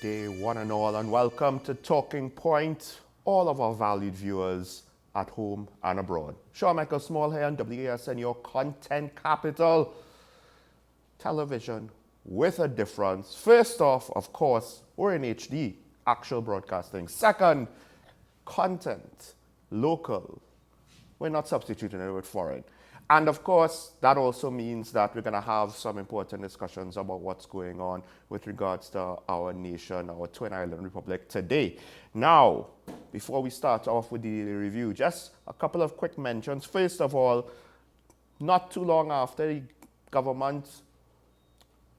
day, one and all, and welcome to Talking Point, all of our valued viewers at home and abroad. Sean Michael Small here on WESN, your content capital. Television with a difference. First off, of course, we're in HD, actual broadcasting. Second, content, local. We're not substituting it with foreign. And of course, that also means that we're going to have some important discussions about what's going on with regards to our nation, our twin island republic today. Now, before we start off with the review, just a couple of quick mentions. First of all, not too long after the government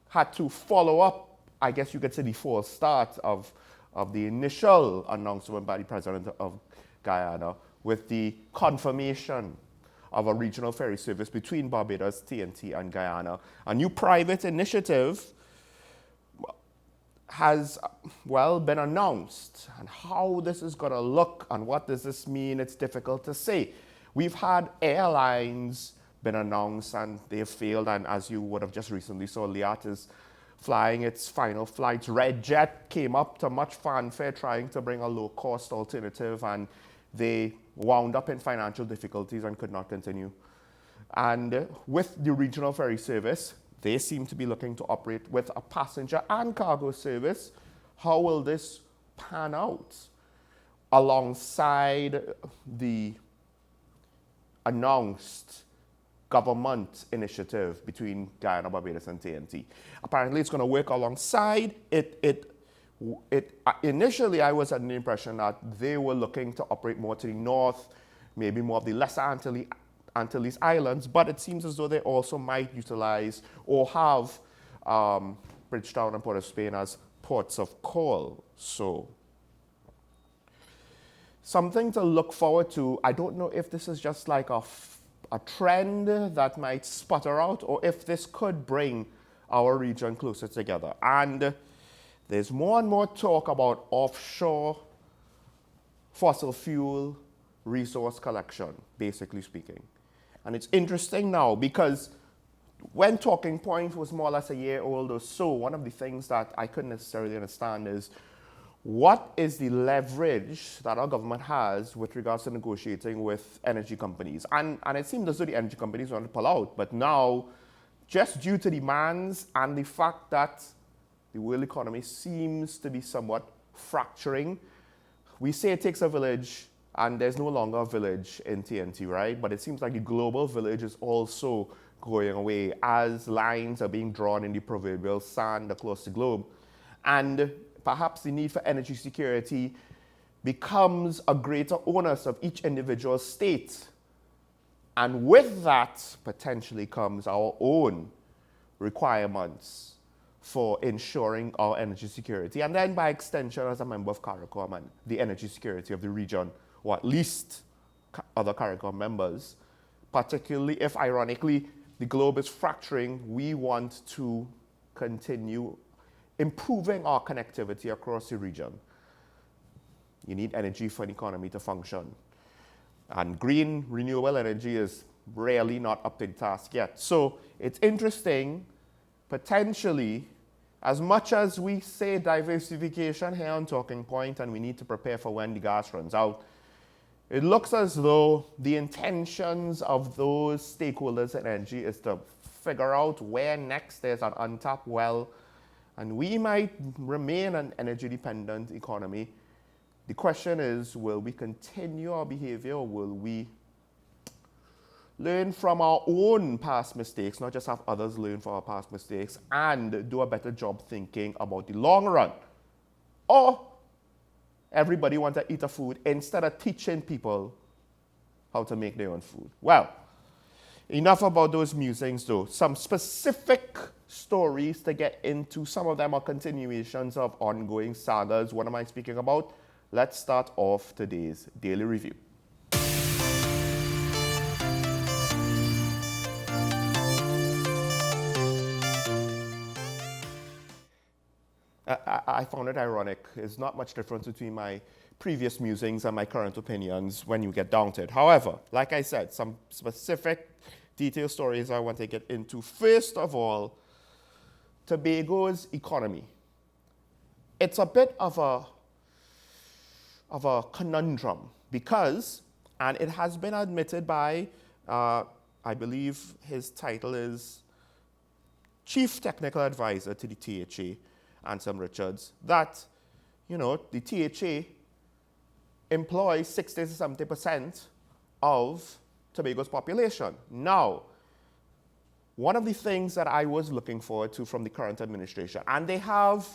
had to follow up, I guess you could say, the false start of the initial announcement by the president of Guyana with the confirmation of a regional ferry service between Barbados, TNT, and Guyana. A new private initiative has, well, been announced. And how this is going to look and what does this mean, it's difficult to say. We've had airlines been announced and they have failed. And as you would have just recently saw, Liat is flying its final flights. Red Jet came up to much fanfare trying to bring a low-cost alternative, and they wound up in financial difficulties and could not continue. And with the regional ferry service, they seem to be looking to operate with a passenger and cargo service. How will this pan out alongside the announced government initiative between Guyana, Barbados, and TNT? Apparently, it's going to work alongside it. Initially, I was under the impression that they were looking to operate more to the north, maybe more of the lesser Antilles Islands, but it seems as though they also might utilize or have Bridgetown and Port of Spain as ports of call. So, something to look forward to. I don't know if this is just like a trend that might sputter out, or if this could bring our region closer together. And there's more and more talk about offshore fossil fuel resource collection, basically speaking. And it's interesting now because when Talking Point was more or less a year old or so, one of the things that I couldn't necessarily understand is what is the leverage that our government has with regards to negotiating with energy companies. And it seemed as though the energy companies want to pull out, but now, just due to demands and the fact that the world economy seems to be somewhat fracturing. We say it takes a village, and there's no longer a village in TNT, right? But it seems like the global village is also going away as lines are being drawn in the proverbial sand across the globe. And perhaps the need for energy security becomes a greater onus of each individual state. And with that, potentially comes our own requirements for ensuring our energy security, and then by extension, as a member of CARICOM, and the energy security of the region, or at least other CARICOM members, particularly if, ironically, the globe is fracturing, we want to continue improving our connectivity across the region. You need energy for an economy to function. And green, renewable energy is really not up to the task yet. So it's interesting. Potentially, as much as we say diversification here on Talking Point and we need to prepare for when the gas runs out, it looks as though the intentions of those stakeholders in energy is to figure out where next there's an untapped well, and we might remain an energy-dependent economy. The question is, will we continue our behavior, or will we learn from our own past mistakes, not just have others learn from our past mistakes, and do a better job thinking about the long run? Or everybody wants to eat a food instead of teaching people how to make their own food? Well, enough about those musings though. Some specific stories to get into. Some of them are continuations of ongoing sagas. What am I speaking about? Let's start off today's daily review. I found it ironic. There's not much difference between my previous musings and my current opinions when you get down to it. However, like I said, some specific detailed stories I want to get into. First of all, Tobago's economy. it's a bit of a conundrum because, and it has been admitted by, I believe his title is Chief Technical Advisor to the THA, Anselm Richards, that, the THA employs 60 to 70% of Tobago's population. Now, one of the things that I was looking forward to from the current administration, and they have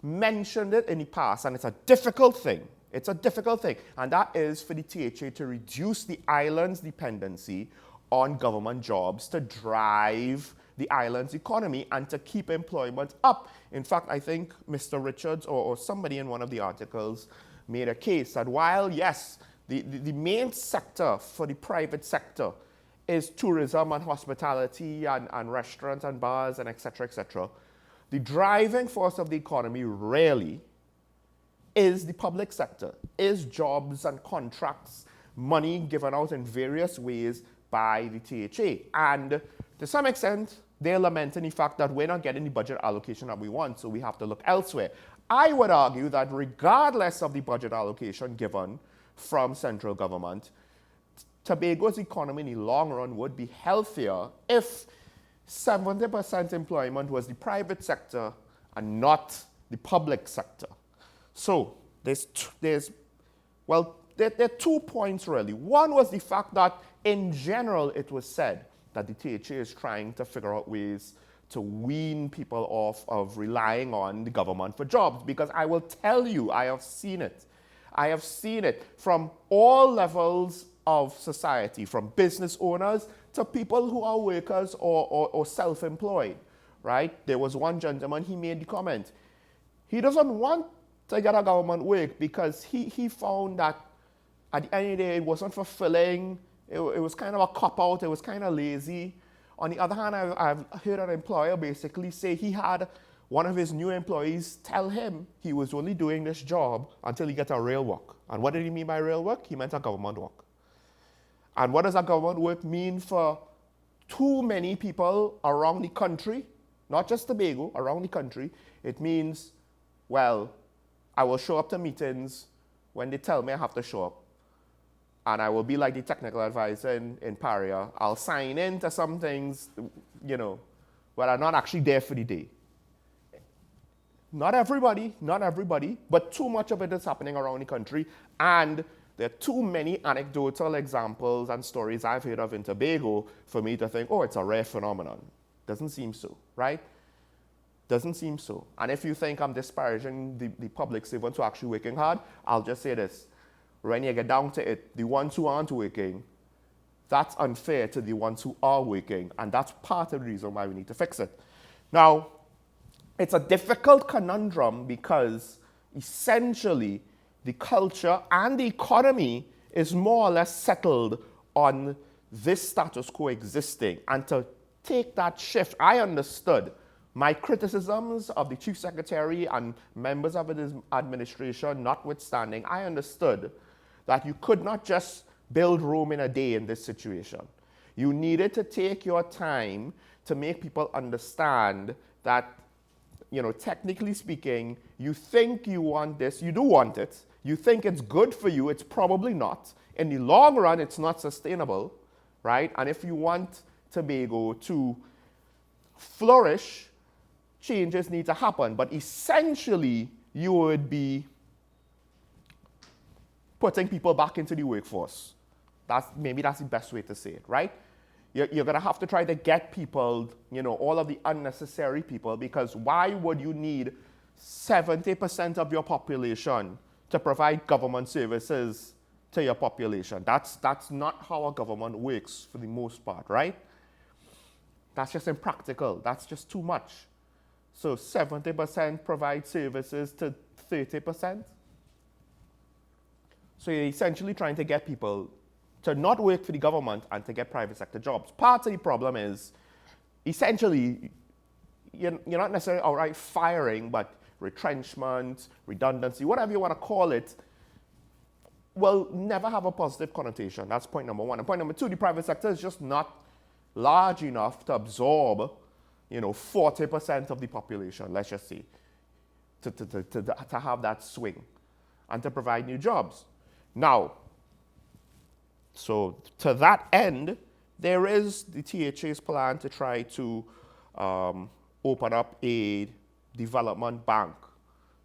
mentioned it in the past, and it's a difficult thing. It's a difficult thing, and that is for the THA to reduce the island's dependency on government jobs to drive the island's economy and to keep employment up. In fact, I think Mr. Richards or somebody in one of the articles made a case that while, yes, the main sector for the private sector is tourism and hospitality and restaurants and bars and et cetera, the driving force of the economy really is the public sector, is jobs and contracts, money given out in various ways by the THA. And to some extent, they're lamenting the fact that we're not getting the budget allocation that we want, so we have to look elsewhere. I would argue that regardless of the budget allocation given from central government, Tobago's economy in the long run would be healthier if 70% employment was the private sector and not the public sector. So there are 2 points really. One was the fact that in general it was said that the THA is trying to figure out ways to wean people off of relying on the government for jobs, because I will tell you, I have seen it. I have seen it from all levels of society, from business owners to people who are workers or self-employed, right? There was one gentleman, he made the comment. He doesn't want to get a government work because he found that at the end of the day, it wasn't fulfilling. It was kind of a cop-out. It was kind of lazy. On the other hand, I've heard an employer basically say he had one of his new employees tell him he was only doing this job until he gets a real work. And what did he mean by real work? He meant a government work. And what does a government work mean for too many people around the country, not just Tobago, around the country? It means, well, I will show up to meetings when they tell me I have to show up. And I will be like the technical advisor in Paria. I'll sign in to some things, but I'm not actually there for the day. Not everybody, but too much of it is happening around the country. And there are too many anecdotal examples and stories I've heard of in Tobago for me to think, oh, it's a rare phenomenon. Doesn't seem so, right? Doesn't seem so. And if you think I'm disparaging the public servants who are actually working hard, I'll just say this. When you get down to it, the ones who aren't working, that's unfair to the ones who are working, and that's part of the reason why we need to fix it. Now, it's a difficult conundrum because essentially the culture and the economy is more or less settled on this status quo existing. And to take that shift, I understood my criticisms of the Chief Secretary and members of his administration notwithstanding, I understood that you could not just build Rome in a day in this situation. You needed to take your time to make people understand that, technically speaking, you think you want this, you do want it, you think it's good for you, it's probably not. In the long run, it's not sustainable, right? And if you want Tobago to flourish, changes need to happen. But essentially, you would be putting people back into the workforce. Maybe that's the best way to say it, right? You're going to have to try to get people, all of the unnecessary people, because why would you need 70% of your population to provide government services to your population? That's not how a government works for the most part, right? That's just impractical. That's just too much. So 70% provide services to 30%. So you're essentially trying to get people to not work for the government and to get private sector jobs. Part of the problem is, essentially, you're not necessarily outright firing, but retrenchment, redundancy, whatever you want to call it, will never have a positive connotation. That's point number one. And point number two, the private sector is just not large enough to absorb, 40% of the population, let's just say. to have that swing and to provide new jobs. Now, so to that end, there is the THA's plan to try to open up a development bank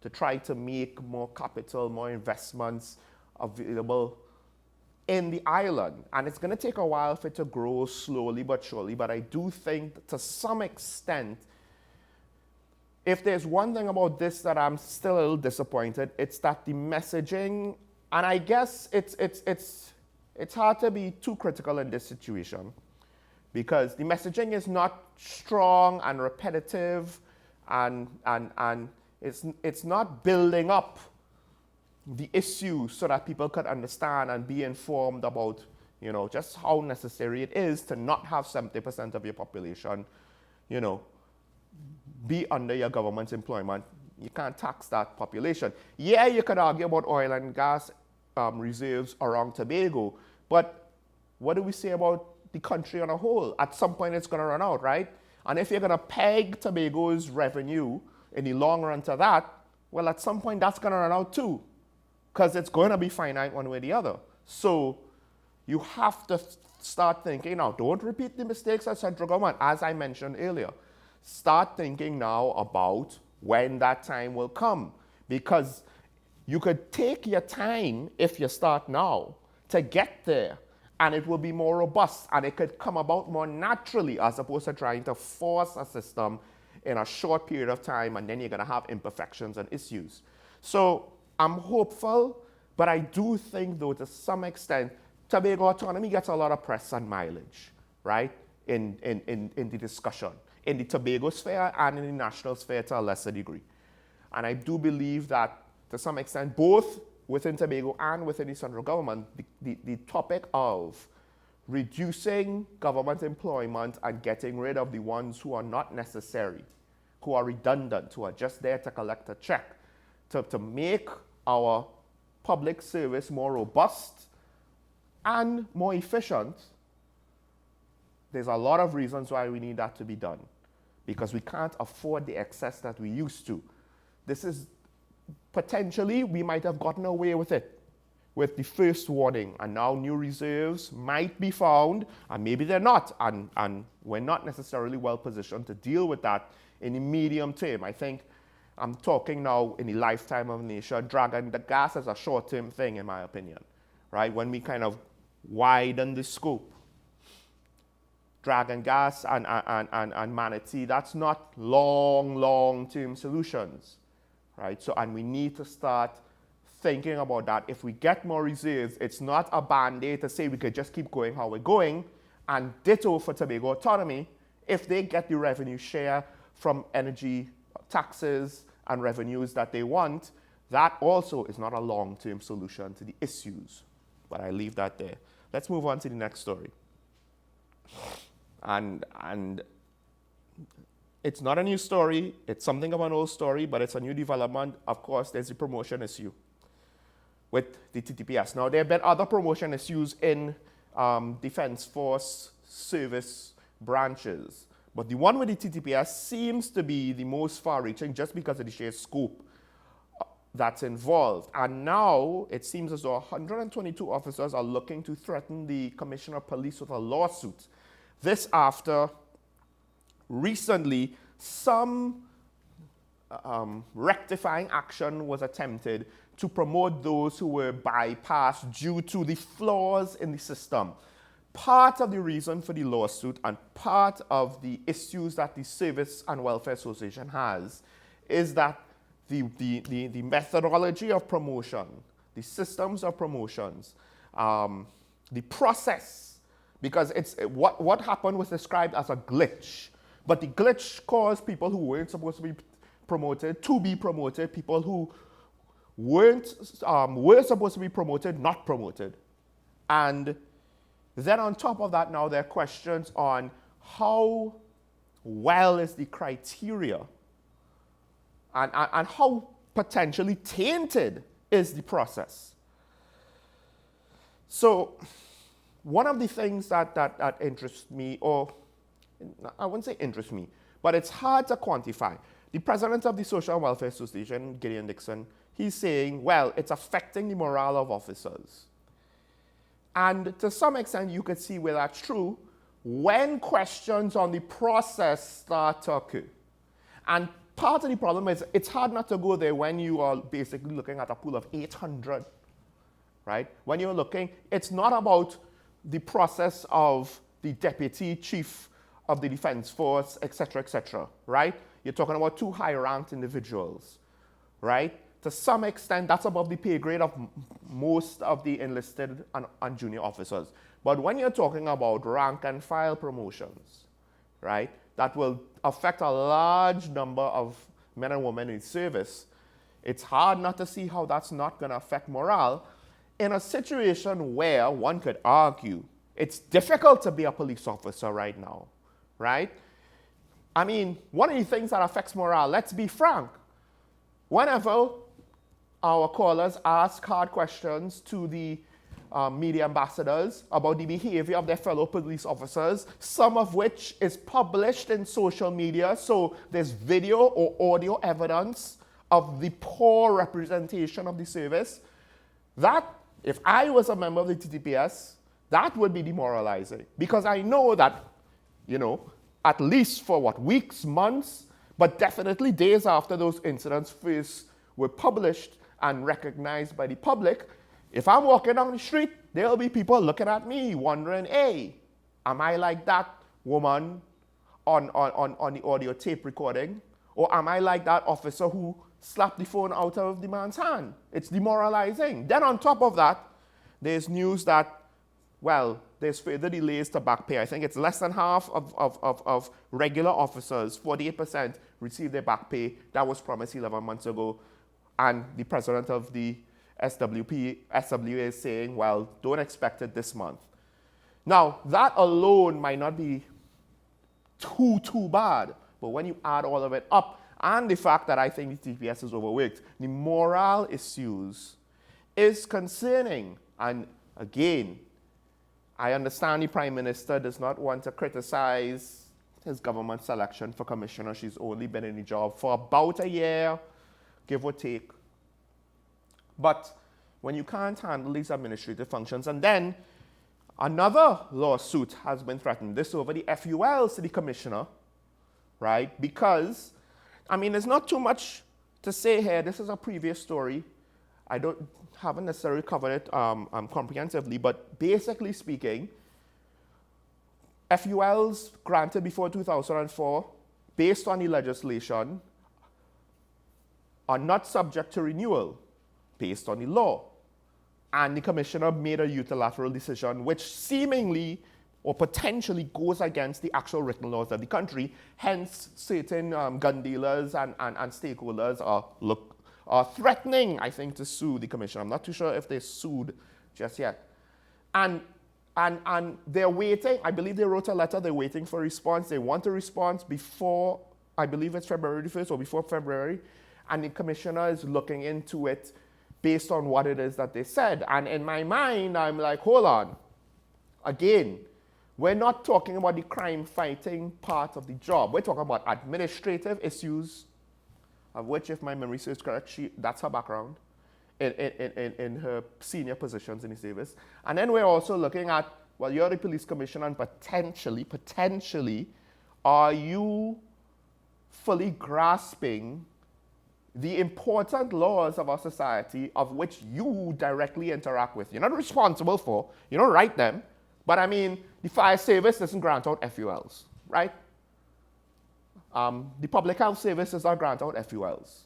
to try to make more capital, more investments available in the island. And it's going to take a while for it to grow slowly but surely, but I do think that to some extent, if there's one thing about this that I'm still a little disappointed, it's that the messaging, and I guess it's hard to be too critical in this situation because the messaging is not strong and repetitive and it's not building up the issue so that people could understand and be informed about, you know, just how necessary it is to not have 70% of your population, you know, be under your government's employment. You can't tax that population. Yeah, you could argue about oil and gas reserves around Tobago, but what do we say about the country on a whole? At some point it's going to run out, right? And if you're going to peg Tobago's revenue in the long run to that, well, at some point that's going to run out too, because it's going to be finite one way or the other. So you have to start thinking now. Don't repeat the mistakes of central government, as I mentioned earlier. Start thinking now about when that time will come, because you could take your time if you start now to get there, and it will be more robust and it could come about more naturally as opposed to trying to force a system in a short period of time and then you're going to have imperfections and issues. So I'm hopeful, but I do think though to some extent Tobago autonomy gets a lot of press and mileage, right, in the discussion, in the Tobago sphere and in the national sphere to a lesser degree. And I do believe that to some extent, both within Tobago and within the central government, the topic of reducing government employment and getting rid of the ones who are not necessary, who are redundant, who are just there to collect a check, to make our public service more robust and more efficient, there's a lot of reasons why we need that to be done, because we can't afford the excess that we used to. This is potentially, we might have gotten away with it with the first warning, and now new reserves might be found, and maybe they're not, and we're not necessarily well positioned to deal with that in the medium term. I think I'm talking now in the lifetime of a nation. Dragon, the gas is a short-term thing, in my opinion, right? When we kind of widen the scope. Dragon gas and manatee, that's not long-term solutions, right? So, and we need to start thinking about that. If we get more reserves, it's not a band-aid to say we could just keep going how we're going, and ditto for Tobago autonomy. If they get the revenue share from energy taxes and revenues that they want, that also is not a long-term solution to the issues. But I leave that there. Let's move on to the next story. And it's not a new story. It's something of an old story, but it's a new development. Of course, there's the promotion issue with the TTPS. Now, there have been other promotion issues in Defense Force service branches, but the one with the TTPS seems to be the most far-reaching just because of the sheer scope that's involved. And now it seems as though 122 officers are looking to threaten the Commissioner of Police with a lawsuit. This after recently some rectifying action was attempted to promote those who were bypassed due to the flaws in the system. Part of the reason for the lawsuit and part of the issues that the Service and Welfare Association has is that the methodology of promotion, the systems of promotions, the process, because it's what happened was described as a glitch, but the glitch caused people who weren't supposed to be promoted to be promoted, people who were supposed to be promoted, not promoted. And then on top of that, now there are questions on how well is the criteria and how potentially tainted is the process. So one of the things that interests me, or I wouldn't say interest me, but it's hard to quantify. The president of the Social and Welfare Association, Gideon Dixon, he's saying, well, it's affecting the morale of officers. And to some extent, you could see where that's true when questions on the process start to occur. And part of the problem is it's hard not to go there when you are basically looking at a pool of 800, right? When you're looking, it's not about the process of the deputy chief of the defense force, etc., right? You're talking about two high-ranked individuals, right? To some extent, that's above the pay grade of most of the enlisted and junior officers. But when you're talking about rank and file promotions, right, that will affect a large number of men and women in service, it's hard not to see how that's not going to affect morale in a situation where one could argue it's difficult to be a police officer right now, right? I mean, one of the things that affects morale, let's be frank, whenever our callers ask hard questions to the media ambassadors about the behavior of their fellow police officers, some of which is published in social media, so there's video or audio evidence of the poor representation of the service. That, if I was a member of the TTPS, that would be demoralizing, because I know that, at least for weeks, months, but definitely days after those incidents first were published and recognized by the public, if I'm walking down the street, there'll be people looking at me wondering, hey, am I like that woman on the audio tape recording? Or am I like that officer who slapped the phone out of the man's hand? It's demoralizing. Then on top of that, there's news that, well, there's further delays to back pay. I think it's less than half of regular officers, 48%, receive their back pay. That was promised 11 months ago. And the president of the SWA is saying, well, don't expect it this month. Now, that alone might not be too bad, but when you add all of it up, and the fact that I think the TPS is overworked, the morale issues is concerning. And again, I understand the Prime Minister does not want to criticize his government selection for commissioner. She's only been in the job for about a year, give or take. But when you can't handle these administrative functions, and then another lawsuit has been threatened, this over the FULs to the commissioner, right? Because, I mean, there's not too much to say here. This is a previous story. I haven't necessarily covered it comprehensively, but basically speaking, FULs granted before 2004, based on the legislation, are not subject to renewal based on the law. And the commissioner made a unilateral decision which seemingly or potentially goes against the actual written laws of the country. Hence, certain gun dealers and stakeholders are threatening, I think, to sue the commissioner. I'm not too sure if they sued just yet. And they're waiting. I believe they wrote a letter. They're waiting for a response. They want a response before, I believe it's February 1st or before February. And the commissioner is looking into it based on what it is that they said. And in my mind, I'm like, hold on. Again, we're not talking about the crime-fighting part of the job. We're talking about administrative issues, of which, if my memory serves correct, that's her background in her senior positions in the service. And then we're also looking at, well, you're the police commissioner, and potentially, are you fully grasping the important laws of our society of which you directly interact with? You're not responsible for, you don't write them, but I mean, the fire service doesn't grant out FULs, right? The public health service does not grant out FULs.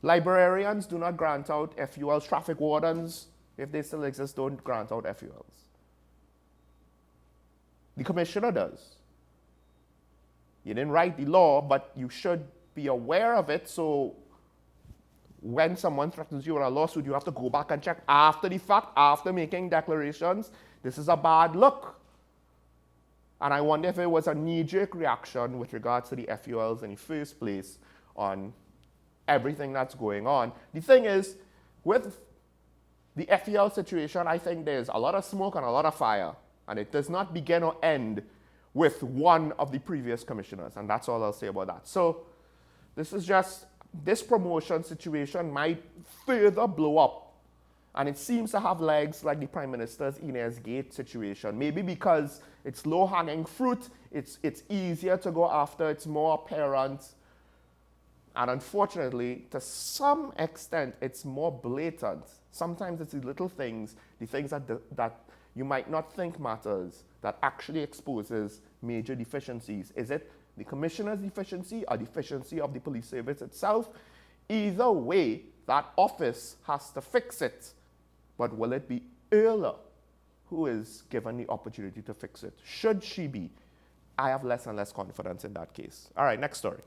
Librarians do not grant out FULs. Traffic wardens, if they still exist, don't grant out FULs. The commissioner does. You didn't write the law, but you should be aware of it, so when someone threatens you with a lawsuit, you have to go back and check after the fact, after making declarations. This is a bad look. And I wonder if it was a knee-jerk reaction with regards to the FULs in the first place on everything that's going on. The thing is, with the FUL situation, I think there's a lot of smoke and a lot of fire. And it does not begin or end with one of the previous commissioners. And that's all I'll say about that. So This promotion situation might further blow up. And it seems to have legs like the Prime Minister's Inez Gate situation. Maybe because it's low-hanging fruit, it's easier to go after, it's more apparent. And unfortunately, to some extent, it's more blatant. Sometimes it's the little things, the things that you might not think matters, that actually exposes major deficiencies. Is it the commissioner's deficiency or deficiency of the police service itself? Either way, that office has to fix it. But will it be Erla who is given the opportunity to fix it? Should she be? I have less and less confidence in that case. All right, next story.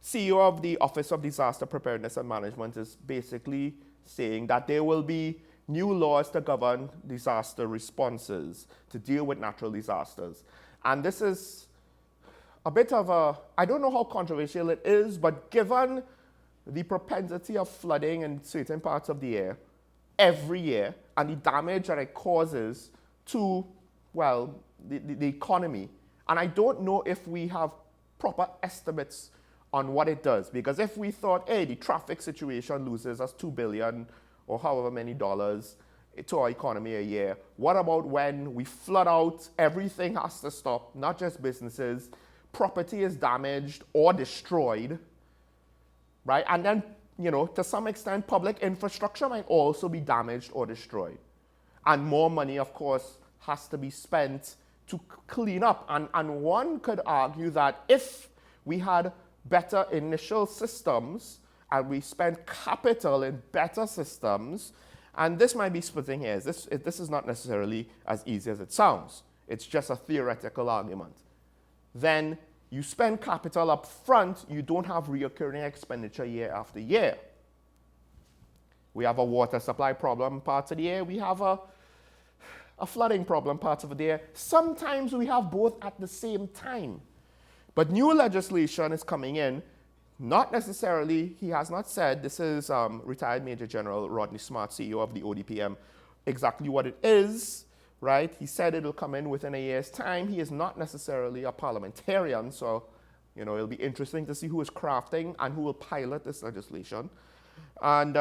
CEO of the Office of Disaster Preparedness and Management is basically saying that there will be new laws to govern disaster responses to deal with natural disasters. And this is a bit of a, I don't know how controversial it is, but given the propensity of flooding in certain parts of the air every year and the damage that it causes to, well, the economy, and I don't know if we have proper estimates on what it does, because if we thought, hey, the traffic situation loses us $2 billion or however many dollars to our economy a year, what about when we flood out, everything has to stop, not just businesses, property is damaged or destroyed, right? And then, you know, to some extent, public infrastructure might also be damaged or destroyed. And more money, of course, has to be spent to clean up. And one could argue that if we had better initial systems and we spent capital in better systems, and this might be splitting hairs. This is not necessarily as easy as it sounds. It's just a theoretical argument. Then you spend capital up front, you don't have recurring expenditure year after year. We have a water supply problem parts of the year, we have a flooding problem parts of the year. Sometimes we have both at the same time. But new legislation is coming in, not necessarily, he has not said, this is retired Major General Rodney Smart, CEO of the ODPM, exactly what it is. Right? He said it will come in within a year's time. He is not necessarily a parliamentarian, so, you know, it'll be interesting to see who is crafting and who will pilot this legislation. And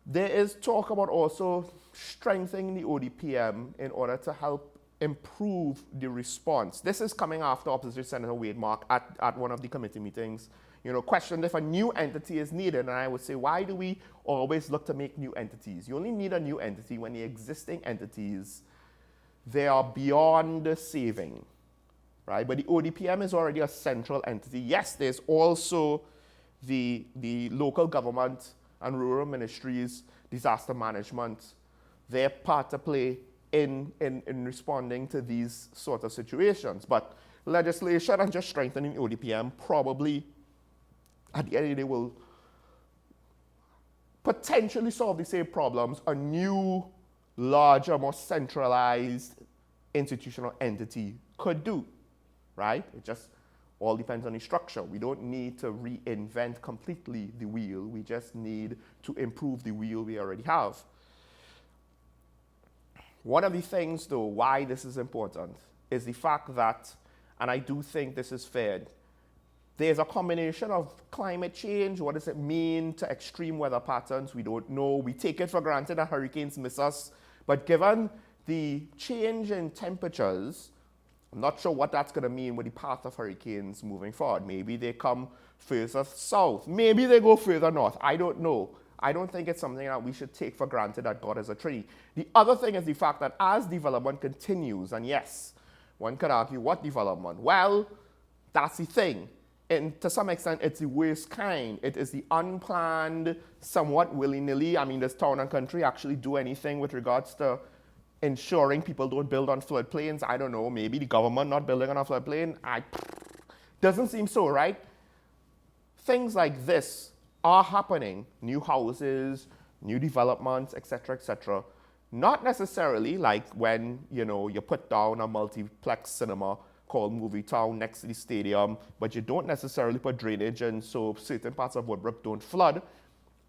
there is talk about also strengthening the ODPM in order to help improve the response. This is coming after Opposition Senator Wade Mark at one of the committee meetings, you know, questioned if a new entity is needed. And I would say, why do we always look to make new entities? You only need a new entity when the existing entities, they are beyond saving, right? But the ODPM is already a central entity. Yes, there's also the local government and rural ministries, disaster management, their part to play in responding to these sort of situations. But legislation and just strengthening ODPM probably, at the end of the day, will potentially solve the same problems a new, larger, more centralized institutional entity could do, right? It just all depends on the structure. We don't need to reinvent completely the wheel. We just need to improve the wheel we already have. One of the things, though, why this is important is the fact that, and I do think this is fair, there's a combination of climate change. What does it mean to extreme weather patterns? We don't know. We take it for granted that hurricanes miss us. But given the change in temperatures, I'm not sure what that's going to mean with the path of hurricanes moving forward. Maybe they come further south. Maybe they go further north. I don't know. I don't think it's something that we should take for granted that God is a tree. The other thing is the fact that as development continues, and yes, one could argue what development? Well, that's the thing. And to some extent, it's the worst kind. It is the unplanned, somewhat willy-nilly. I mean, does Town and Country actually do anything with regards to ensuring people don't build on floodplains? I don't know. Maybe the government not building on a floodplain? Doesn't seem so, right? Things like this are happening. New houses, new developments, etc., not necessarily like when, you know, you put down a multiplex cinema called Movie Town next to the stadium, but you don't necessarily put drainage in so certain parts of Woodbrook don't flood.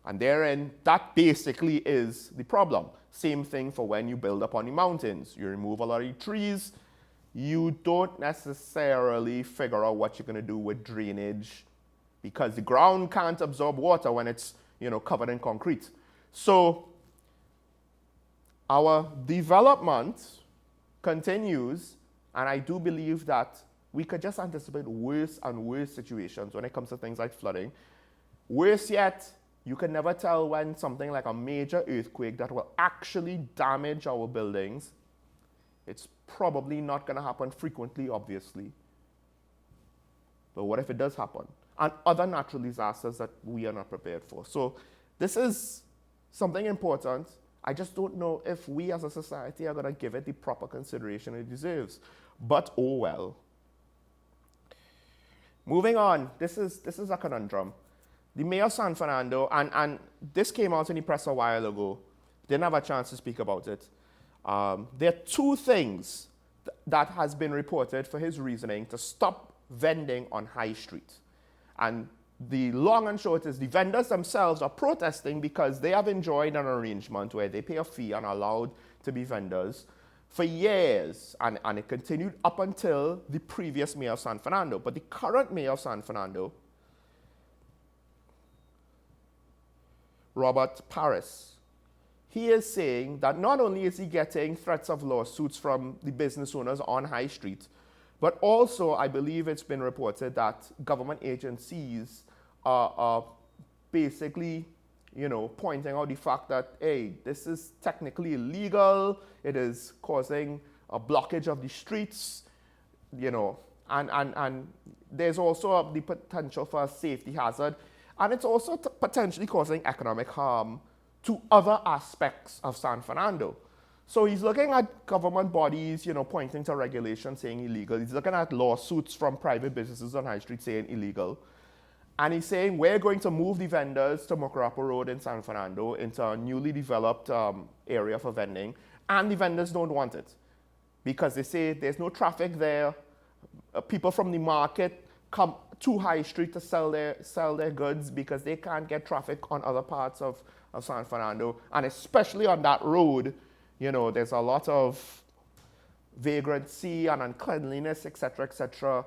And therein, that basically is the problem. Same thing for when you build up on the mountains. You remove a lot of trees, you don't necessarily figure out what you're going to do with drainage because the ground can't absorb water when it's, covered in concrete. So our development continues, and I do believe that we could just anticipate worse and worse situations when it comes to things like flooding. Worse yet, you can never tell when something like a major earthquake that will actually damage our buildings. It's probably not going to happen frequently, obviously. But what if it does happen? And other natural disasters that we are not prepared for. So this is something important. I just don't know if we as a society are going to give it the proper consideration it deserves. But oh well. Moving on, this is a conundrum. The mayor of San Fernando, and this came out in the press a while ago, didn't have a chance to speak about it. There are two things that has been reported for his reasoning to stop vending on High Street. And the long and short is the vendors themselves are protesting because they have enjoyed an arrangement where they pay a fee and are allowed to be vendors for years. And it continued up until the previous mayor of San Fernando. But the current mayor of San Fernando, Robert Paris, he is saying that not only is he getting threats of lawsuits from the business owners on High Street, but also I believe it's been reported that government agencies are basically, pointing out the fact that, hey, this is technically illegal, it is causing a blockage of the streets, and there's also the potential for a safety hazard, and it's also potentially causing economic harm to other aspects of San Fernando. So he's looking at government bodies, pointing to regulations saying illegal. He's looking at lawsuits from private businesses on High Street saying illegal. And he's saying we're going to move the vendors to Mocarapo Road in San Fernando into a newly developed area for vending. And the vendors don't want it because they say there's no traffic there. People from the market come to High Street to sell their goods because they can't get traffic on other parts of San Fernando. And especially on that road, there's a lot of vagrancy and uncleanliness, etc., etc.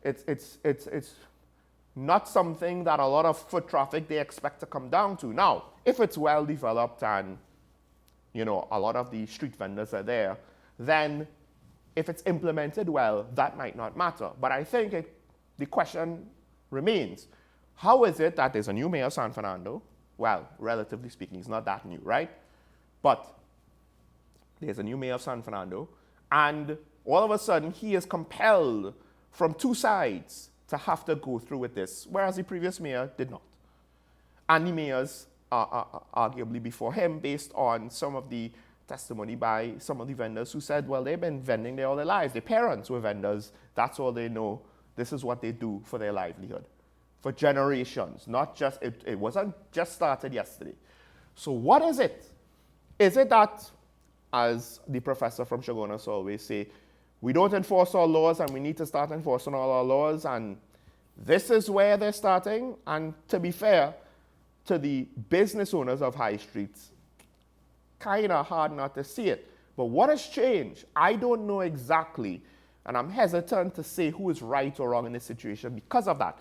It's not something that a lot of foot traffic they expect to come down to. Now, if it's well developed and, a lot of the street vendors are there, then if it's implemented well, that might not matter. But I think the question remains, how is it that there's a new mayor of San Fernando? Well, relatively speaking, it's not that new, right? But there's a new mayor of San Fernando, and all of a sudden he is compelled from two sides to have to go through with this, whereas the previous mayor did not. And the mayors arguably before him, based on some of the testimony by some of the vendors who said, well, they've been vending there all their lives. Their parents were vendors. That's all they know. This is what they do for their livelihood. For generations, not just, it wasn't just started yesterday. So what is it? Is it that, as the professor from Shogunas always say, we don't enforce our laws and we need to start enforcing all our laws, and this is where they're starting? And to be fair to the business owners of High Streets, kind of hard not to see it. But what has changed? I don't know exactly, and I'm hesitant to say who is right or wrong in this situation because of that.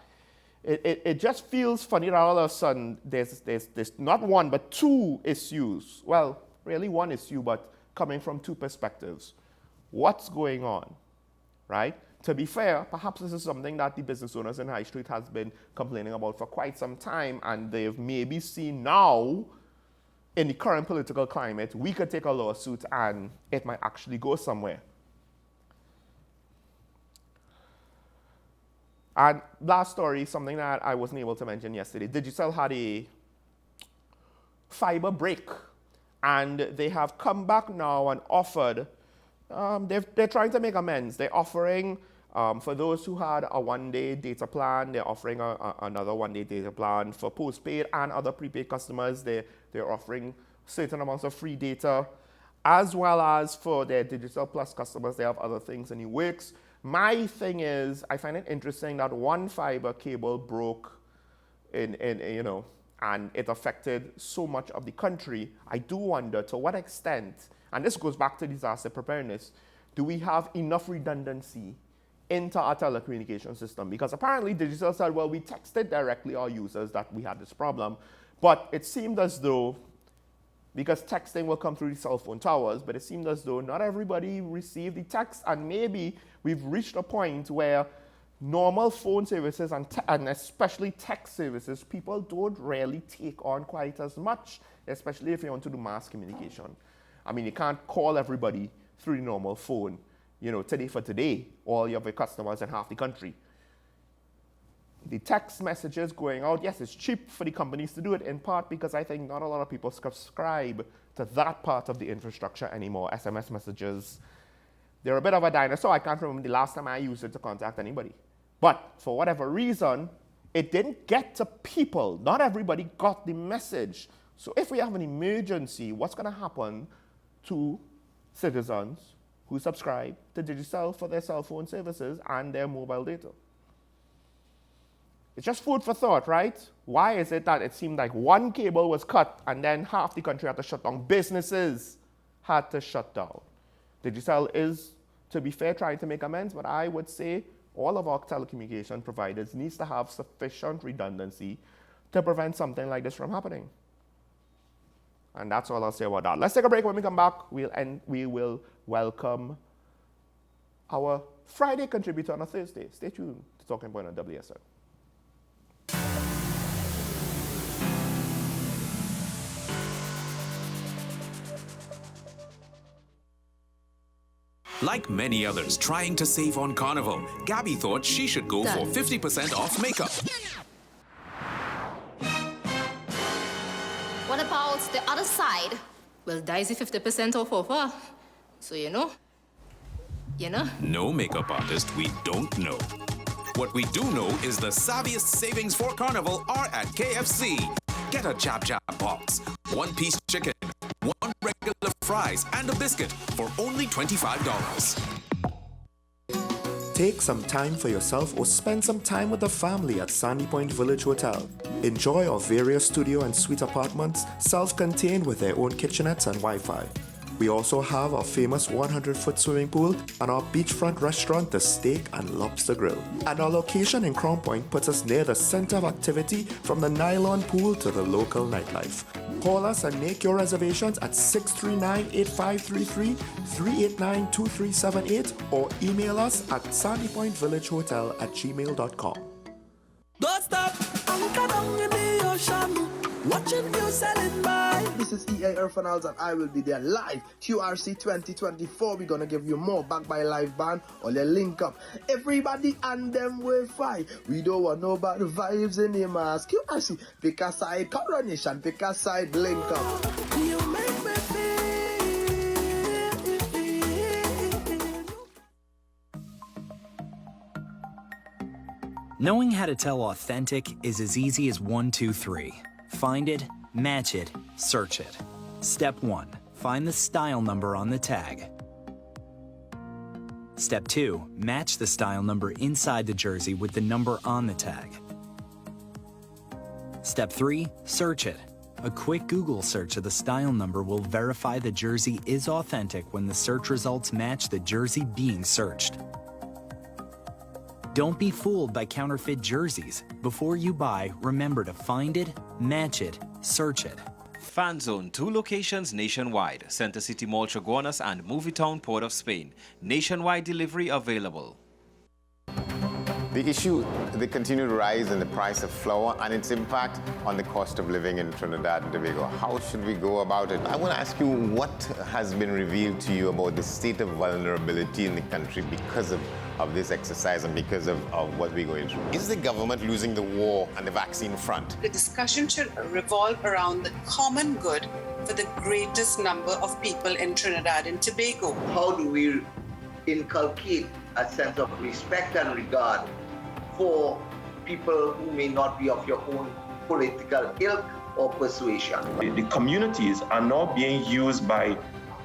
It just feels funny that all of a sudden there's not one but two issues. Well, really one issue, but coming from two perspectives. What's going on, right? To be fair, perhaps this is something that the business owners in High Street has been complaining about for quite some time, and they've maybe seen now, in the current political climate, we could take a lawsuit and it might actually go somewhere. And last story, something that I wasn't able to mention yesterday. Digicel had a fiber break, and they have come back now and offered, they're trying to make amends. They're offering, for those who had a one-day data plan, they're offering another one-day data plan for postpaid and other prepaid customers. They're offering certain amounts of free data, as well as for their Digicel Plus customers, they have other things in the works. My thing is, I find it interesting that one fiber cable broke in and it affected so much of the country, I do wonder to what extent, and this goes back to disaster preparedness, do we have enough redundancy into our telecommunication system? Because apparently Digicel said, well, we texted directly our users that we had this problem, but it seemed as though, because texting will come through the cell phone towers, but it seemed as though not everybody received the text, and maybe we've reached a point where normal phone services and especially text services, people don't really take on quite as much, especially if you want to do mass communication. I mean, you can't call everybody through the normal phone, you know, today for today, all of your customers in half the country. The text messages going out, yes, it's cheap for the companies to do it, in part because I think not a lot of people subscribe to that part of the infrastructure anymore, SMS messages. They're a bit of a dinosaur. I can't remember the last time I used it to contact anybody. But for whatever reason, it didn't get to people. Not everybody got the message. So if we have an emergency, what's going to happen to citizens who subscribe to Digicel for their cell phone services and their mobile data? It's just food for thought, right? Why is it that it seemed like one cable was cut and then half the country had to shut down? Businesses had to shut down. Digicel is, to be fair, trying to make amends, but I would say all of our telecommunication providers needs to have sufficient redundancy to prevent something like this from happening. And that's all I'll say about that. Let's take a break. When we come back, we will welcome our Friday contributor on a Thursday. Stay tuned to Talking Point on WSN. Like many others trying to save on Carnival, Gabby thought she should go for 50% off makeup. What about the other side? Well, Daisy 50% off offer. So you know? No makeup artist we don't know. What we do know is the savviest savings for Carnival are at KFC. Get a Jab Jab box, one-piece chicken, one regular fries, and a biscuit for only $25. Take some time for yourself or spend some time with the family at Sandy Point Village Hotel. Enjoy our various studio and suite apartments, self-contained with their own kitchenettes and Wi-Fi. We also have our famous 100-foot swimming pool and our beachfront restaurant, the Steak and Lobster Grill. And our location in Crown Point puts us near the center of activity from the nylon pool to the local nightlife. Call us and make your reservations at 639-8533, 389-2378, or email us at sandypointvillagehotel@gmail.com. Don't stop, anchor down in the ocean, watching you selling by. This is EA Urfanals and I will be there live. QRC 2024, we're gonna give you more back by live band or the link up. Everybody and them will fight. We don't want no bad vibes in the mask. QRC, pick a side, coronation, pick a side, link up. You make me feel. Knowing how to tell authentic is as easy as 1, 2, 3. Find it, match it, search it. Step 1. Find the style number on the tag. Step 2. Match the style number inside the jersey with the number on the tag. Step 3. Search it. A quick Google search of the style number will verify the jersey is authentic when the search results match the jersey being searched. Don't be fooled by counterfeit jerseys. Before you buy, remember to find it, match it, search it. Fan Zone, 2 locations nationwide. Center City Mall, Chaguanas, and Movietown, Port of Spain. Nationwide delivery available. The issue, the continued rise in the price of flour and its impact on the cost of living in Trinidad and Tobago. How should we go about it? I want to ask you what has been revealed to you about the state of vulnerability in the country because of this exercise and because of what we're going through. Is the government losing the war on the vaccine front? The discussion should revolve around the common good for the greatest number of people in Trinidad and Tobago. How do we inculcate a sense of respect and regard for people who may not be of your own political ilk or persuasion? The communities are now being used by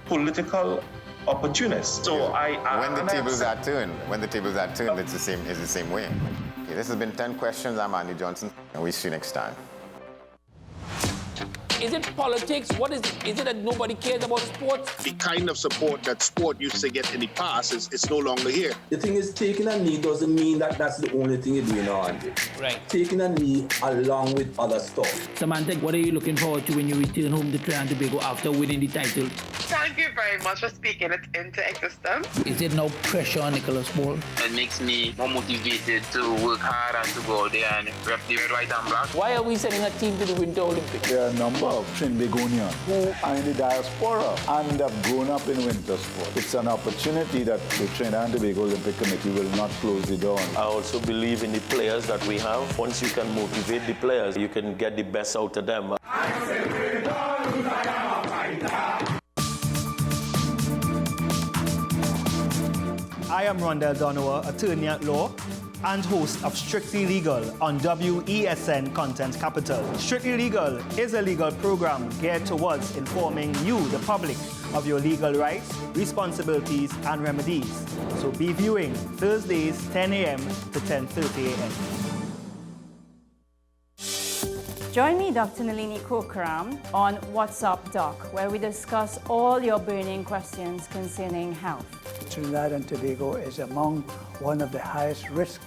political opportunists. So when the tables are turned, it's the same way. Okay, this has been 10 Questions. I'm Andy Johnson, and we'll see you next time. Is it politics? What is it? Is it that nobody cares about sports? The kind of support that sport used to get in the past is no longer here. The thing is, taking a knee doesn't mean that that's the only thing you're doing on it. Right. Taking a knee along with other stuff. Samantha, what are you looking forward to when you return home to Trinidad and Tobago after winning the title? Thank you very much for speaking it into existence. Is there no pressure on Nicholas Paul? It makes me more motivated to work hard and to go out there and rep the red, white and black. Why are we sending a team to the Winter Olympics? There are a number of Trinbagonians who are in the diaspora and have grown up in winter sport. It's an opportunity that the Trinidad and Tobago Olympic Committee will not close the door on. I also believe in the players that we have. Once you can motivate the players, you can get the best out of them. I am Rondell Donowa, attorney at law and host of Strictly Legal on WESN Content Capital. Strictly Legal is a legal program geared towards informing you, the public, of your legal rights, responsibilities, and remedies. So be viewing Thursdays, 10 a.m. to 10:30 a.m. Join me, Dr. Nalini Kokaram, on What's Up Doc, where we discuss all your burning questions concerning health. Trinidad and Tobago is among one of the highest risk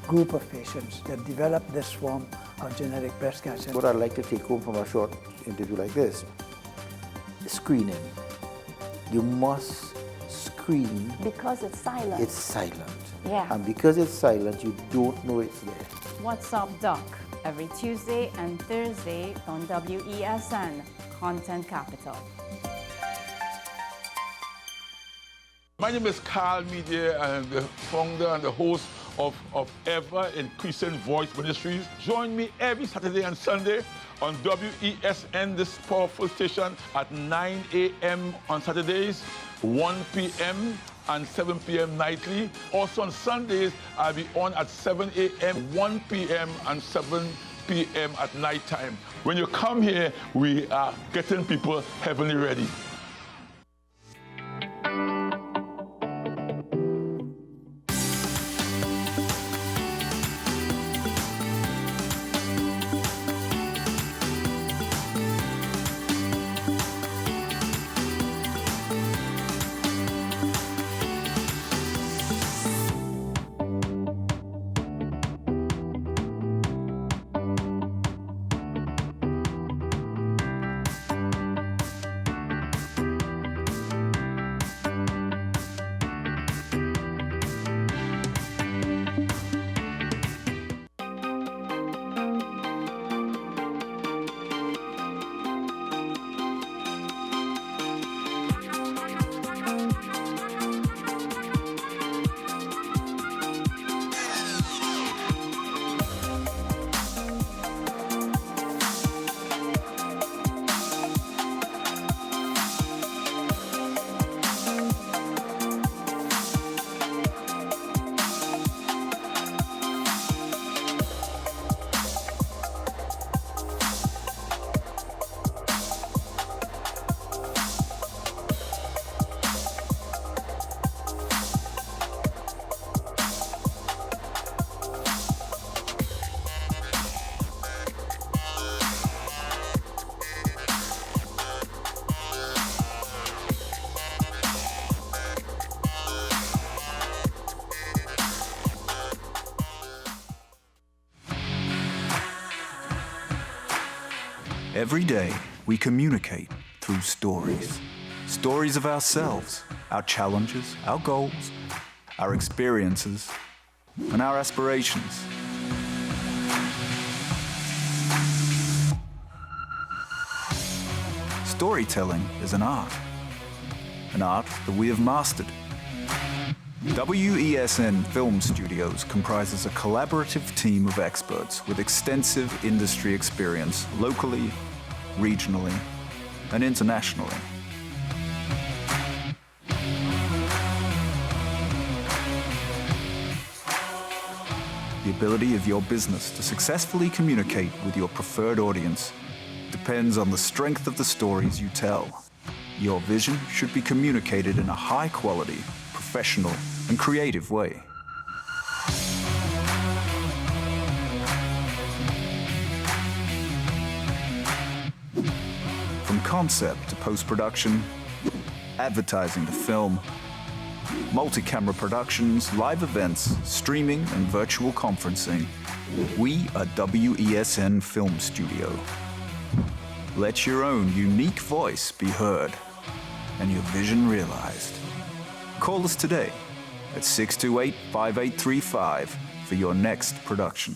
group of patients that develop this form of genetic breast cancer. What I'd like to take home from a short interview like this, screening. You must screen. Because it's silent. It's silent. Yeah. And because it's silent, you don't know it's there. What's Up Doc, every Tuesday and Thursday on WESN Content Capital. My name is Carl Media. I am the founder and the host of Ever Increasing Voice Ministries. Join me every Saturday and Sunday on WESN, this powerful station, at 9 a.m. on Saturdays, 1 p.m. and 7 p.m. nightly. Also on Sundays, I'll be on at 7 a.m., 1 p.m. and 7 p.m. at night time. When you come here, we are getting people heavenly ready. Every day, we communicate through stories. Stories of ourselves, our challenges, our goals, our experiences, and our aspirations. Storytelling is an art that we have mastered. WESN Film Studios comprises a collaborative team of experts with extensive industry experience locally, regionally, and internationally. The ability of your business to successfully communicate with your preferred audience depends on the strength of the stories you tell. Your vision should be communicated in a high-quality, professional, and creative way. concept to post-production, advertising to film, multi-camera productions, live events, streaming, and virtual conferencing. We are WESN Film Studio. Let your own unique voice be heard and your vision realized. Call us today at 628-5835 for your next production.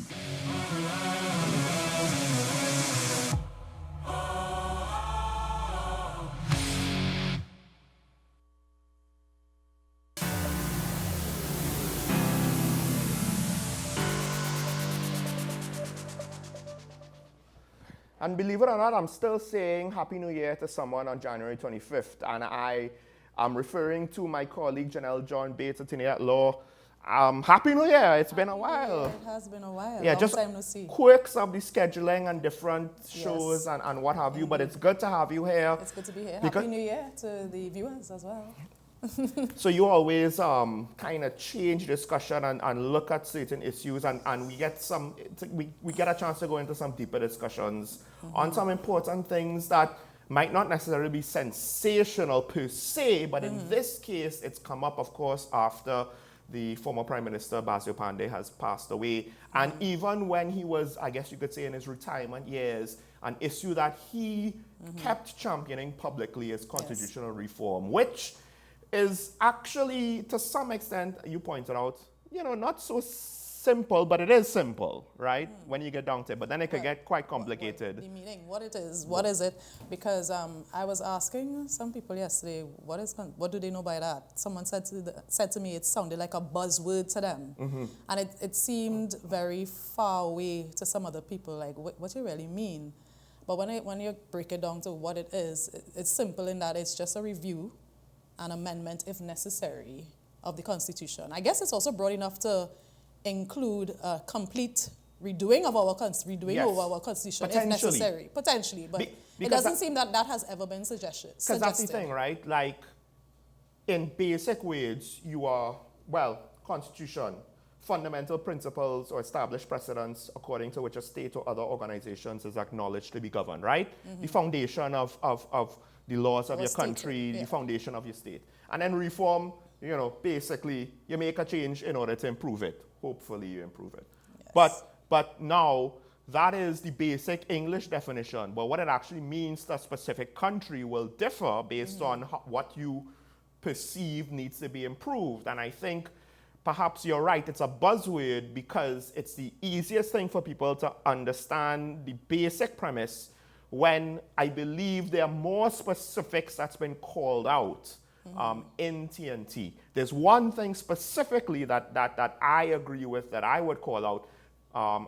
And believe it or not, I'm still saying Happy New Year to someone on January 25th. And I am referring to my colleague, Janelle John Bates, attorney at law. Happy New Year. It's been a while. It has been a while. Yeah, Long just time no see. quirks of the scheduling and different shows and what have you. But it's good to have you here. It's good to be here. Happy New Year to the viewers as well. So you always kind of change discussion and look at certain issues and we get we get a chance to go into some deeper discussions on some important things that might not necessarily be sensational per se, but in this case it's come up, of course, after the former Prime Minister Basil Pandey has passed away. And even when he was, I guess you could say, in his retirement years, an issue that he kept championing publicly is constitutional reform, which is actually, to some extent, you pointed out, not so simple, but it is simple, right? When you get down to it. But then it could get quite complicated. The meaning, what it is, what is it? Because I was asking some people yesterday, what do they know by that? Someone said to me it sounded like a buzzword to them. And it seemed very far away to some other people, like, what do you really mean? But when you break it down to what it is, it's simple in that it's just a review, an amendment, if necessary, of the Constitution. I guess it's also broad enough to include a complete redoing of our Constitution if necessary. Potentially, but it doesn't seem that has ever been suggested. Because that's the thing, right? Like, in basic words, you are, Constitution, fundamental principles or established precedents according to which a state or other organizations is acknowledged to be governed, right? The foundation of the laws of your country, the foundation of your state. And then reform, basically, you make a change in order to improve it. Hopefully you improve it. Yes. But now, that is the basic English definition. But what it actually means to a specific country will differ based on what you perceive needs to be improved. And I think perhaps you're right, it's a buzzword because it's the easiest thing for people to understand the basic premise when I believe there are more specifics that's been called out in TNT. There's one thing specifically that I agree with, that I would call out,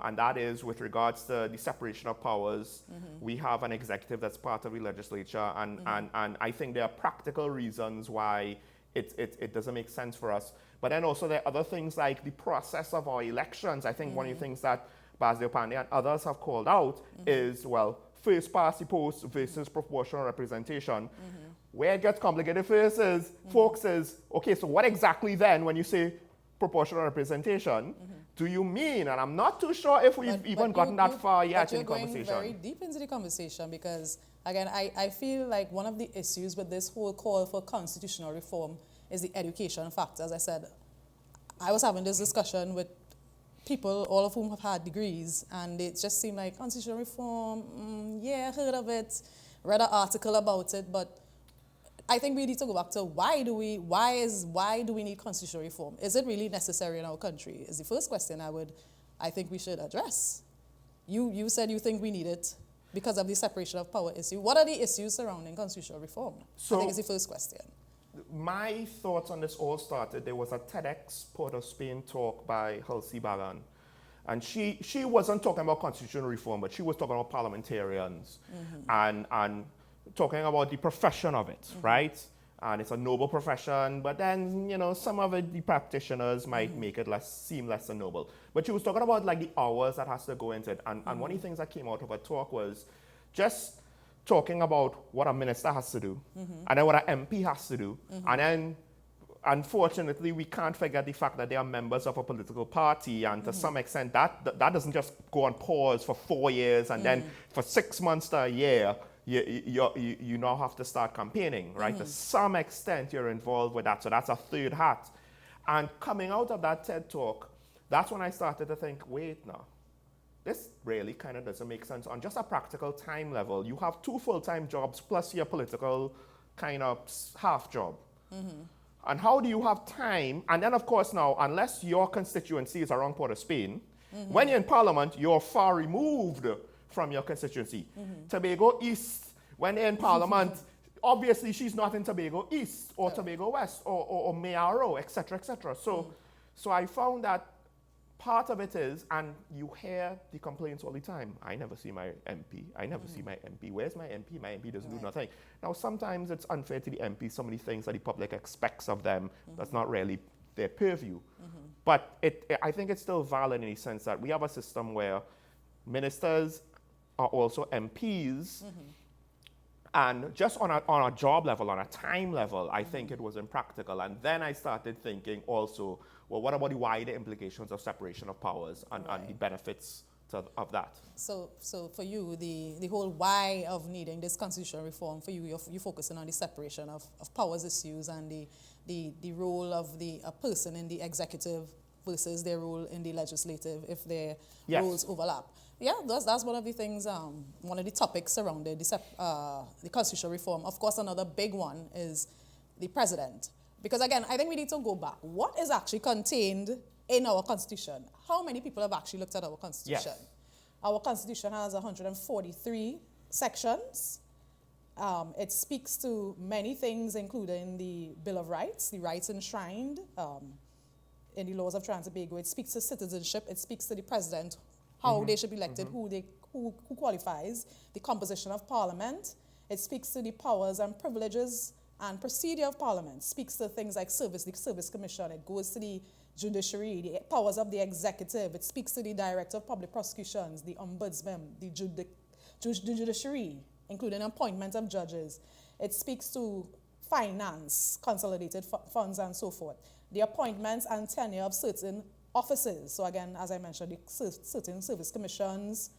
and that is with regards to the separation of powers. We have an executive that's part of the legislature, and I think there are practical reasons why it doesn't make sense for us. But then also there are other things like the process of our elections. I think one of the things that Basil Pandey and others have called out is, first past the post versus proportional representation. Where it gets complicated first is, folks is, okay, so what exactly then, when you say proportional representation, do you mean? And I'm not too sure if we've even gotten that far yet in the conversation. You're going very deep into the conversation because, again, I feel like one of the issues with this whole call for constitutional reform is the education factor. As I said, I was having this discussion with people, all of whom have had degrees, and it just seemed like constitutional reform, heard of it, read an article about it, but I think we need to go back to why do we need constitutional reform? Is it really necessary in our country? Is the first question I think we should address. You said you think we need it because of the separation of power issue. What are the issues surrounding constitutional reform? I think it's the first question. My thoughts on this all started, there was a TEDx Port of Spain talk by Halsey Baran. And she wasn't talking about constitutional reform, but she was talking about parliamentarians and talking about the profession of it, right? And it's a noble profession, but then, some of it, the practitioners might make it seem less than noble. But she was talking about like the hours that has to go into it. And one of the things that came out of her talk was just talking about what a minister has to do, and then what an MP has to do, and then, unfortunately, we can't forget the fact that they are members of a political party, and to some extent, that doesn't just go on pause for 4 years, and then for 6 months to a year, you now have to start campaigning, right? To some extent, you're involved with that. So that's a third hat. And coming out of that TED Talk, that's when I started to think, wait now, this really kind of doesn't make sense. On just a practical time level, you have 2 full-time jobs plus your political kind of half job. And how do you have time? And then, of course, now, unless your constituency is around Port of Spain, when you're in Parliament, you're far removed from your constituency. Tobago East, when they're in Parliament, obviously she's not in Tobago East or Tobago West or Mayaro, etc., etc. So I found that part of it is, and you hear the complaints all the time, I never see my MP, I never see my MP, where's my MP? My MP doesn't do nothing. Now, sometimes it's unfair to the MP, some of the things that the public expects of them, that's not really their purview. But I think it's still valid in the sense that we have a system where ministers are also MPs, and just on a job level, on a time level, I think it was impractical. And then I started thinking also, well, what about the wider implications of separation of powers and the benefits of that? So for you, the whole why of needing this constitutional reform, for you, you're focusing on the separation of powers issues and the role of a person in the executive versus their role in the legislative, if their roles overlap. Yeah, that's one of the things, one of the topics surrounding the constitutional reform. Of course, another big one is the president. Because again, I think we need to go back. What is actually contained in our constitution? How many people have actually looked at our constitution? Yes. Our constitution has 143 sections. It speaks to many things, including the Bill of Rights, the rights enshrined in the laws of Trinidad and Tobago. It speaks to citizenship. It speaks to the president, how they should be elected, who qualifies, the composition of parliament. It speaks to the powers and privileges and procedure of parliament. Speaks to things like the service commission. It goes to the judiciary, the powers of the executive. It speaks to the director of public prosecutions, the ombudsman, the judiciary, including appointment of judges. It speaks to finance, consolidated funds, and so forth. The appointments and tenure of certain offices. So again, as I mentioned, the certain service commissions.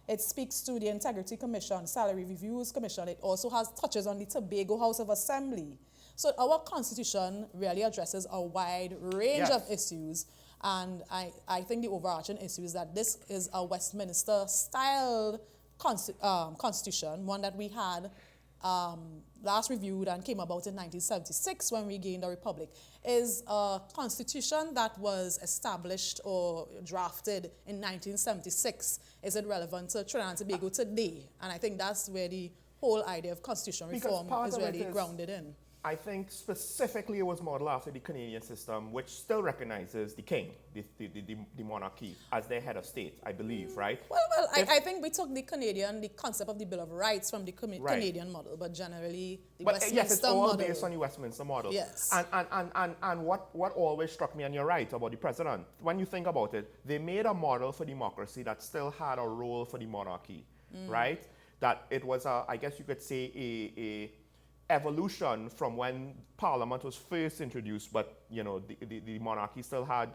It speaks to the Integrity Commission, Salary Reviews Commission. It also touches on the Tobago House of Assembly. So our constitution really addresses a wide range of issues. And I think the overarching issue is that this is a Westminster-style constitution, one that we had last reviewed and came about in 1976 when we gained a republic, is a constitution that was established or drafted in 1976. Is it relevant to Trinidad and Tobago today? And I think that's where the whole idea of constitutional reform is really grounded in. I think specifically it was modeled after the Canadian system, which still recognizes the king, the monarchy, as their head of state, I believe, right? Well, I think we took the concept of the Bill of Rights from the Canadian model, but generally the Westminster yes, it's all model. based on the Westminster model. Yes. And what always struck me, and you're right, about the president, when you think about it, they made a model for democracy that still had a role for the monarchy, right? That it was, I guess you could say, a evolution from when Parliament was first introduced, but you know the monarchy still had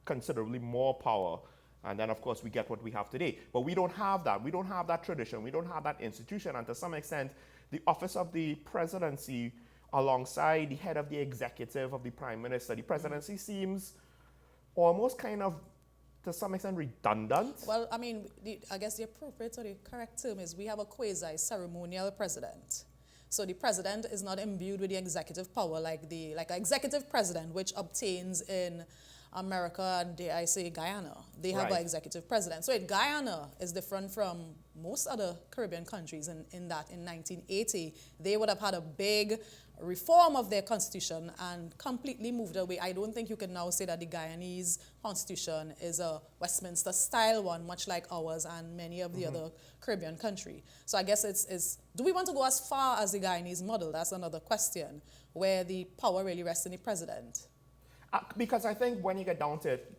considerably more power, and then of course we get what we have today. But we don't have that. We don't have that tradition. We don't have that institution, and to some extent, the office of the presidency, alongside the head of the executive of the prime minister, the presidency seems almost kind of, to some extent, redundant. Well, I mean, I guess the appropriate or the correct term is we have a quasi-ceremonial president. So the president is not imbued with the executive power like an executive president, which obtains in America and, dare I say, Guyana. They have an executive president. So Guyana is different from most other Caribbean countries in that in 1980, they would have had a big reform of their constitution and completely moved away. I don't think you can now say that the Guyanese constitution is a Westminster-style one, much like ours and many of the other Caribbean countries. So I guess do we want to go as far as the Guyanese model? That's another question, where the power really rests in the president. Because I think when you get down to it,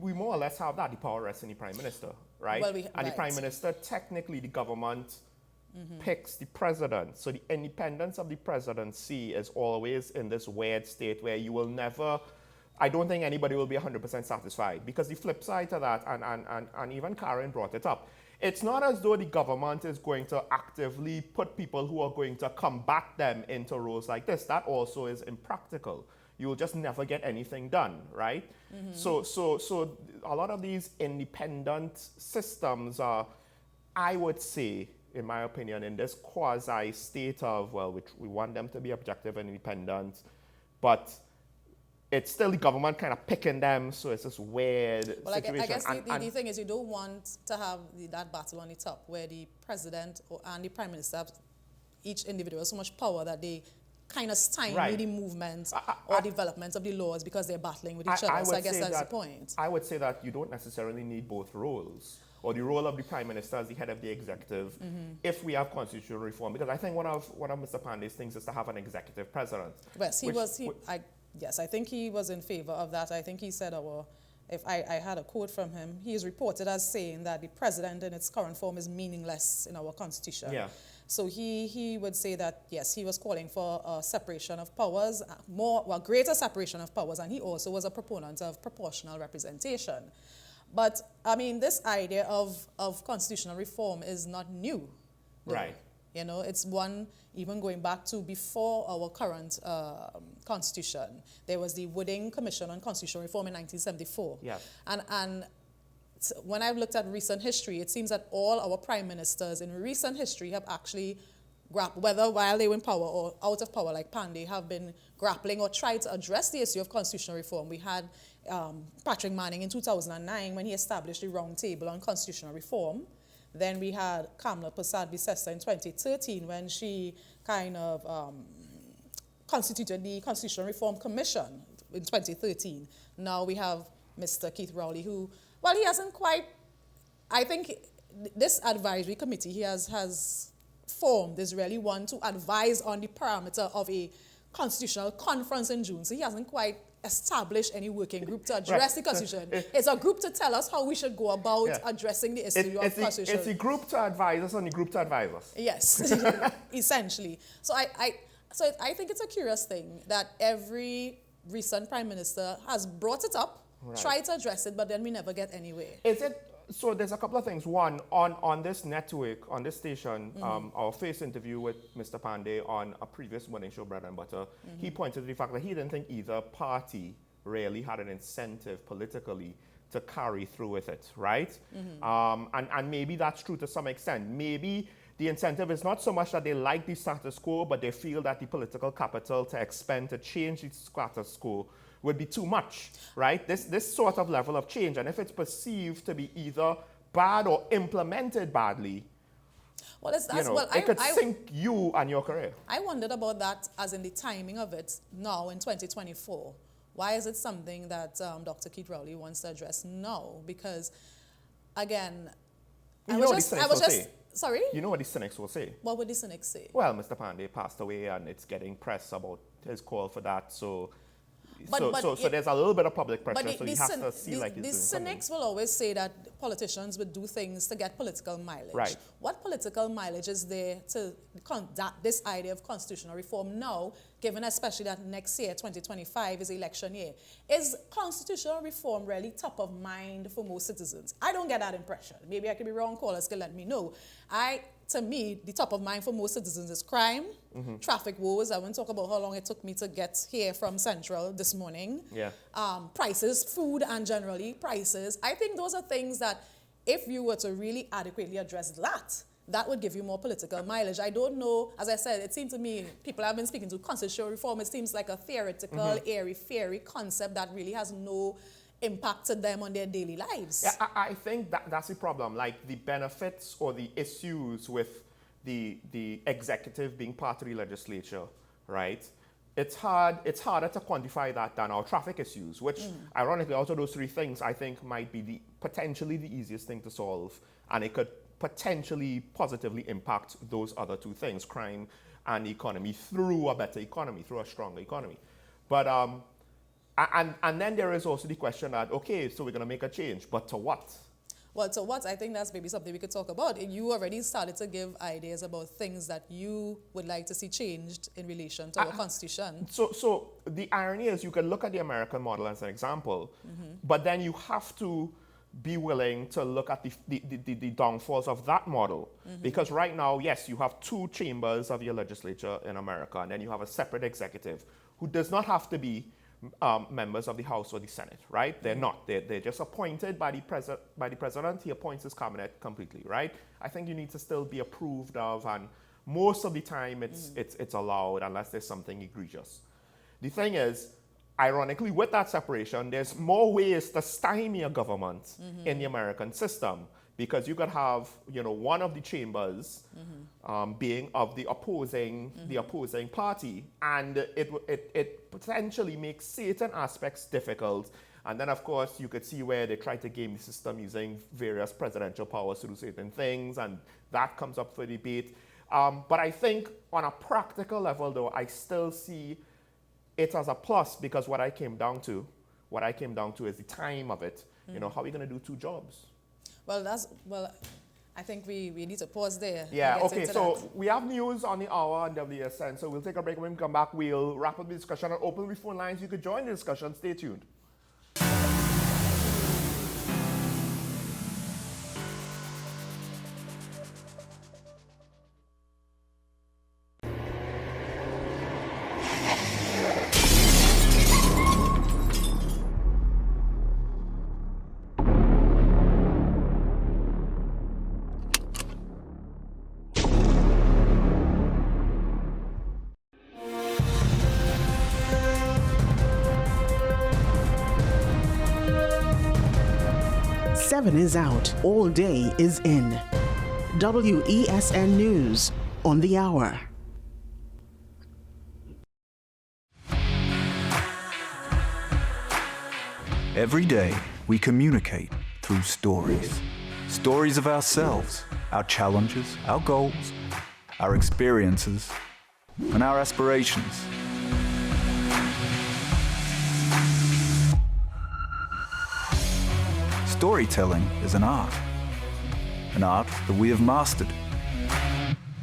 we more or less have that. The power rests in the prime minister, right? Well, and the prime minister, technically the government picks the president. So the independence of the presidency is always in this weird state where you will never, I don't think anybody will be 100% satisfied. Because the flip side to that, and even Karen brought it up, it's not as though the government is going to actively put people who are going to combat them into roles like this. That also is impractical. You'll just never get anything done, right? So a lot of these independent systems are, I would say, in my opinion, in this quasi state of, well, we want them to be objective and independent, but it's still the government kind of picking them, so it's this weird situation. I guess the thing is, you don't want to have that battle on the top where the president and the prime minister have each individual so much power that they kind of stymie the movement or development of the laws because they're battling with each other. So I guess that's the point. I would say that you don't necessarily need both roles, or the role of the prime minister as the head of the executive, if we have constitutional reform. Because I think one of Mr. Pandey's things is to have an executive president. Yes, I think he was in favor of that. I think he said, if I had a quote from him, he is reported as saying that the president in its current form is meaningless in our constitution. Yeah. So he would say that, yes, he was calling for a separation of powers, greater separation of powers, and he also was a proponent of proportional representation. But, I mean, this idea of constitutional reform is not new. Right. You know, it's one even going back to before our current constitution. There was the Wooding Commission on Constitutional Reform in 1974. Yeah. And when I've looked at recent history, it seems that all our prime ministers in recent history have actually grappled, whether while they were in power or out of power, like Pandey, have been grappling or tried to address the issue of constitutional reform. We had Patrick Manning in 2009 when he established the Round Table on Constitutional Reform. Then we had Kamala Persad-Bissessar in 2013 when she kind of constituted the Constitutional Reform Commission in 2013. Now we have Mr. Keith Rowley, who, well, he hasn't quite, I think this advisory committee he has formed is really one to advise on the parameter of a constitutional conference in June. So he hasn't quite established any working group to address the constitution. It's a group to tell us how we should go about addressing the issue of constitution. It's a group to advise us and a group to advise us. Yes, essentially. So I think it's a curious thing that every recent prime minister has brought it up, tried to address it, but then we never get anywhere. So there's a couple of things. One, on this network, on this station, our first interview with Mr. Pandey on a previous morning show, Bread and Butter, he pointed to the fact that he didn't think either party really had an incentive politically to carry through with it, right? And maybe that's true to some extent. Maybe the incentive is not so much that they like the status quo, but they feel that the political capital to expend to change the status quo would be too much, right? This sort of level of change, and if it's perceived to be either bad or implemented badly, it could sink you and your career. I wondered about that as in the timing of it now in 2024. Why is it something that Dr. Keith Rowley wants to address now? Because, again, sorry? You know what the cynics will say? What would the cynics say? Well, Mr. Pandey passed away and it's getting press about his call for that, so there's a little bit of public pressure, so he has to see like he's doing something. The cynics will always say that politicians would do things to get political mileage. Right. What political mileage is there to this idea of constitutional reform now, given especially that next year, 2025, is election year? Is constitutional reform really top of mind for most citizens? I don't get that impression. Maybe I could be wrong. Callers can let me know. To me, the top of mind for most citizens is crime, traffic woes. I won't talk about how long it took me to get here from Central this morning. Yeah. Prices, food and generally prices. I think those are things that if you were to really adequately address that would give you more political mileage. I don't know, as I said, it seems to me, people I've been speaking to, constitutional reform, it seems like a theoretical, airy-fairy concept that really has no impact to them on their daily lives. Yeah, I think that's the problem. Like the benefits or the issues with the executive being part of the legislature, right? It's harder to quantify that than our traffic issues, which ironically, out of those three things, I think might be potentially the easiest thing to solve, and it could potentially positively impact those other two things, crime and economy, through a better economy, through a stronger economy. But and then there is also the question that, okay, so we're going to make a change, but to what? Well, to what? I think that's maybe something we could talk about. You already started to give ideas about things that you would like to see changed in relation to our Constitution. So the irony is you can look at the American model as an example, but then you have to be willing to look at the downfalls of that model. Because right now, yes, you have 2 chambers of your legislature in America, and then you have a separate executive who does not have to be members of the House or the Senate, right? They're not. They're just appointed by the president. He appoints his cabinet completely, right? I think you need to still be approved of, and most of the time it's allowed unless there's something egregious. The thing is, ironically, with that separation, there's more ways to stymie a government in the American system, because you could have, one of the chambers being of the opposing party, and it potentially makes certain aspects difficult. And then, of course, you could see where they try to game the system using various presidential powers to do certain things, and that comes up for debate. But I think on a practical level, though, I still see it as a plus, because what I came down to is the time of it. How are we going to do 2 jobs? Well, I think we need to pause there. Yeah, okay, so we have news on the hour on WSN, so we'll take a break. When we come back, we'll wrap up the discussion and open the phone lines. You could join the discussion. Stay tuned. Seven is out, all day is in. WESN News on the hour. Every day, we communicate through stories. Stories of ourselves, our challenges, our goals, our experiences, and our aspirations. Storytelling is an art that we have mastered.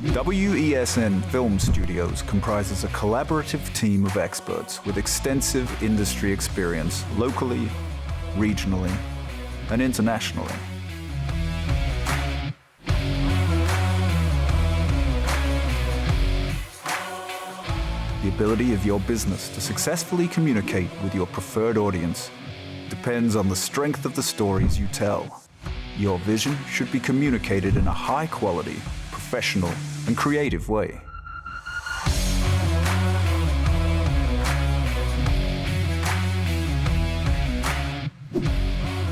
WESN Film Studios comprises a collaborative team of experts with extensive industry experience locally, regionally, and internationally. The ability of your business to successfully communicate with your preferred audience depends on the strength of the stories you tell. Your vision should be communicated in a high-quality, professional, and creative way.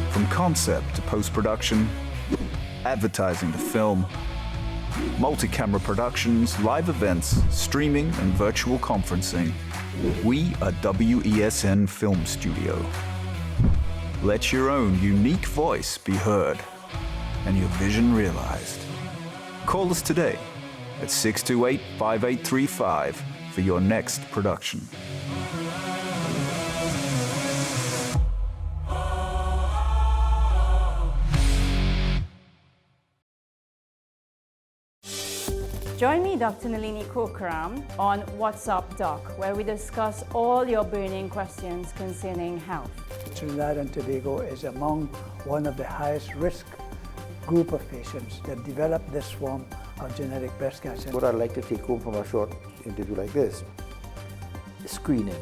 From concept to post-production, advertising to film, multi-camera productions, live events, streaming, and virtual conferencing, we are WESN Film Studio. Let your own unique voice be heard and your vision realized. Call us today at 628-5835 for your next production. Join me, Dr. Nalini Kokram, on What's Up Doc, where we discuss all your burning questions concerning health. Trinidad and Tobago is among one of the highest risk group of patients that develop this form of genetic breast cancer. What I'd like to take home from a short interview like this, screening.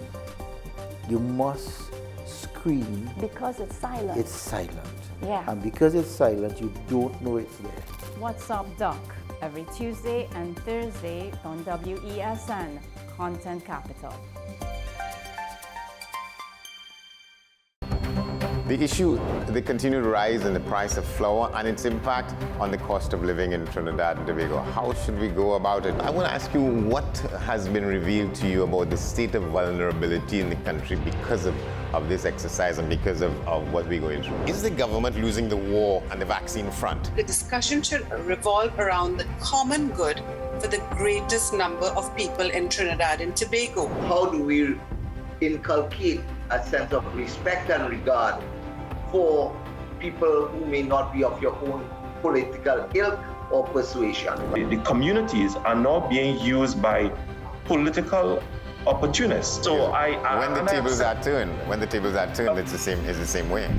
You must screen. Because it's silent. It's silent. Yeah. And because it's silent, you don't know it's there. What's Up Doc, every Tuesday and Thursday on WESN, Content Capital. The issue, the continued rise in the price of flour and its impact on the cost of living in Trinidad and Tobago. How should we go about it? I want to ask you, what has been revealed to you about the state of vulnerability in the country because of this exercise and because of what we're going through? Is the government losing the war on the vaccine front? The discussion should revolve around the common good for the greatest number of people in Trinidad and Tobago. How do we inculcate a sense of respect and regard for people who may not be of your own political ilk or persuasion? The communities are now being used by political opportunists. So when the tables are turned, it's the same way.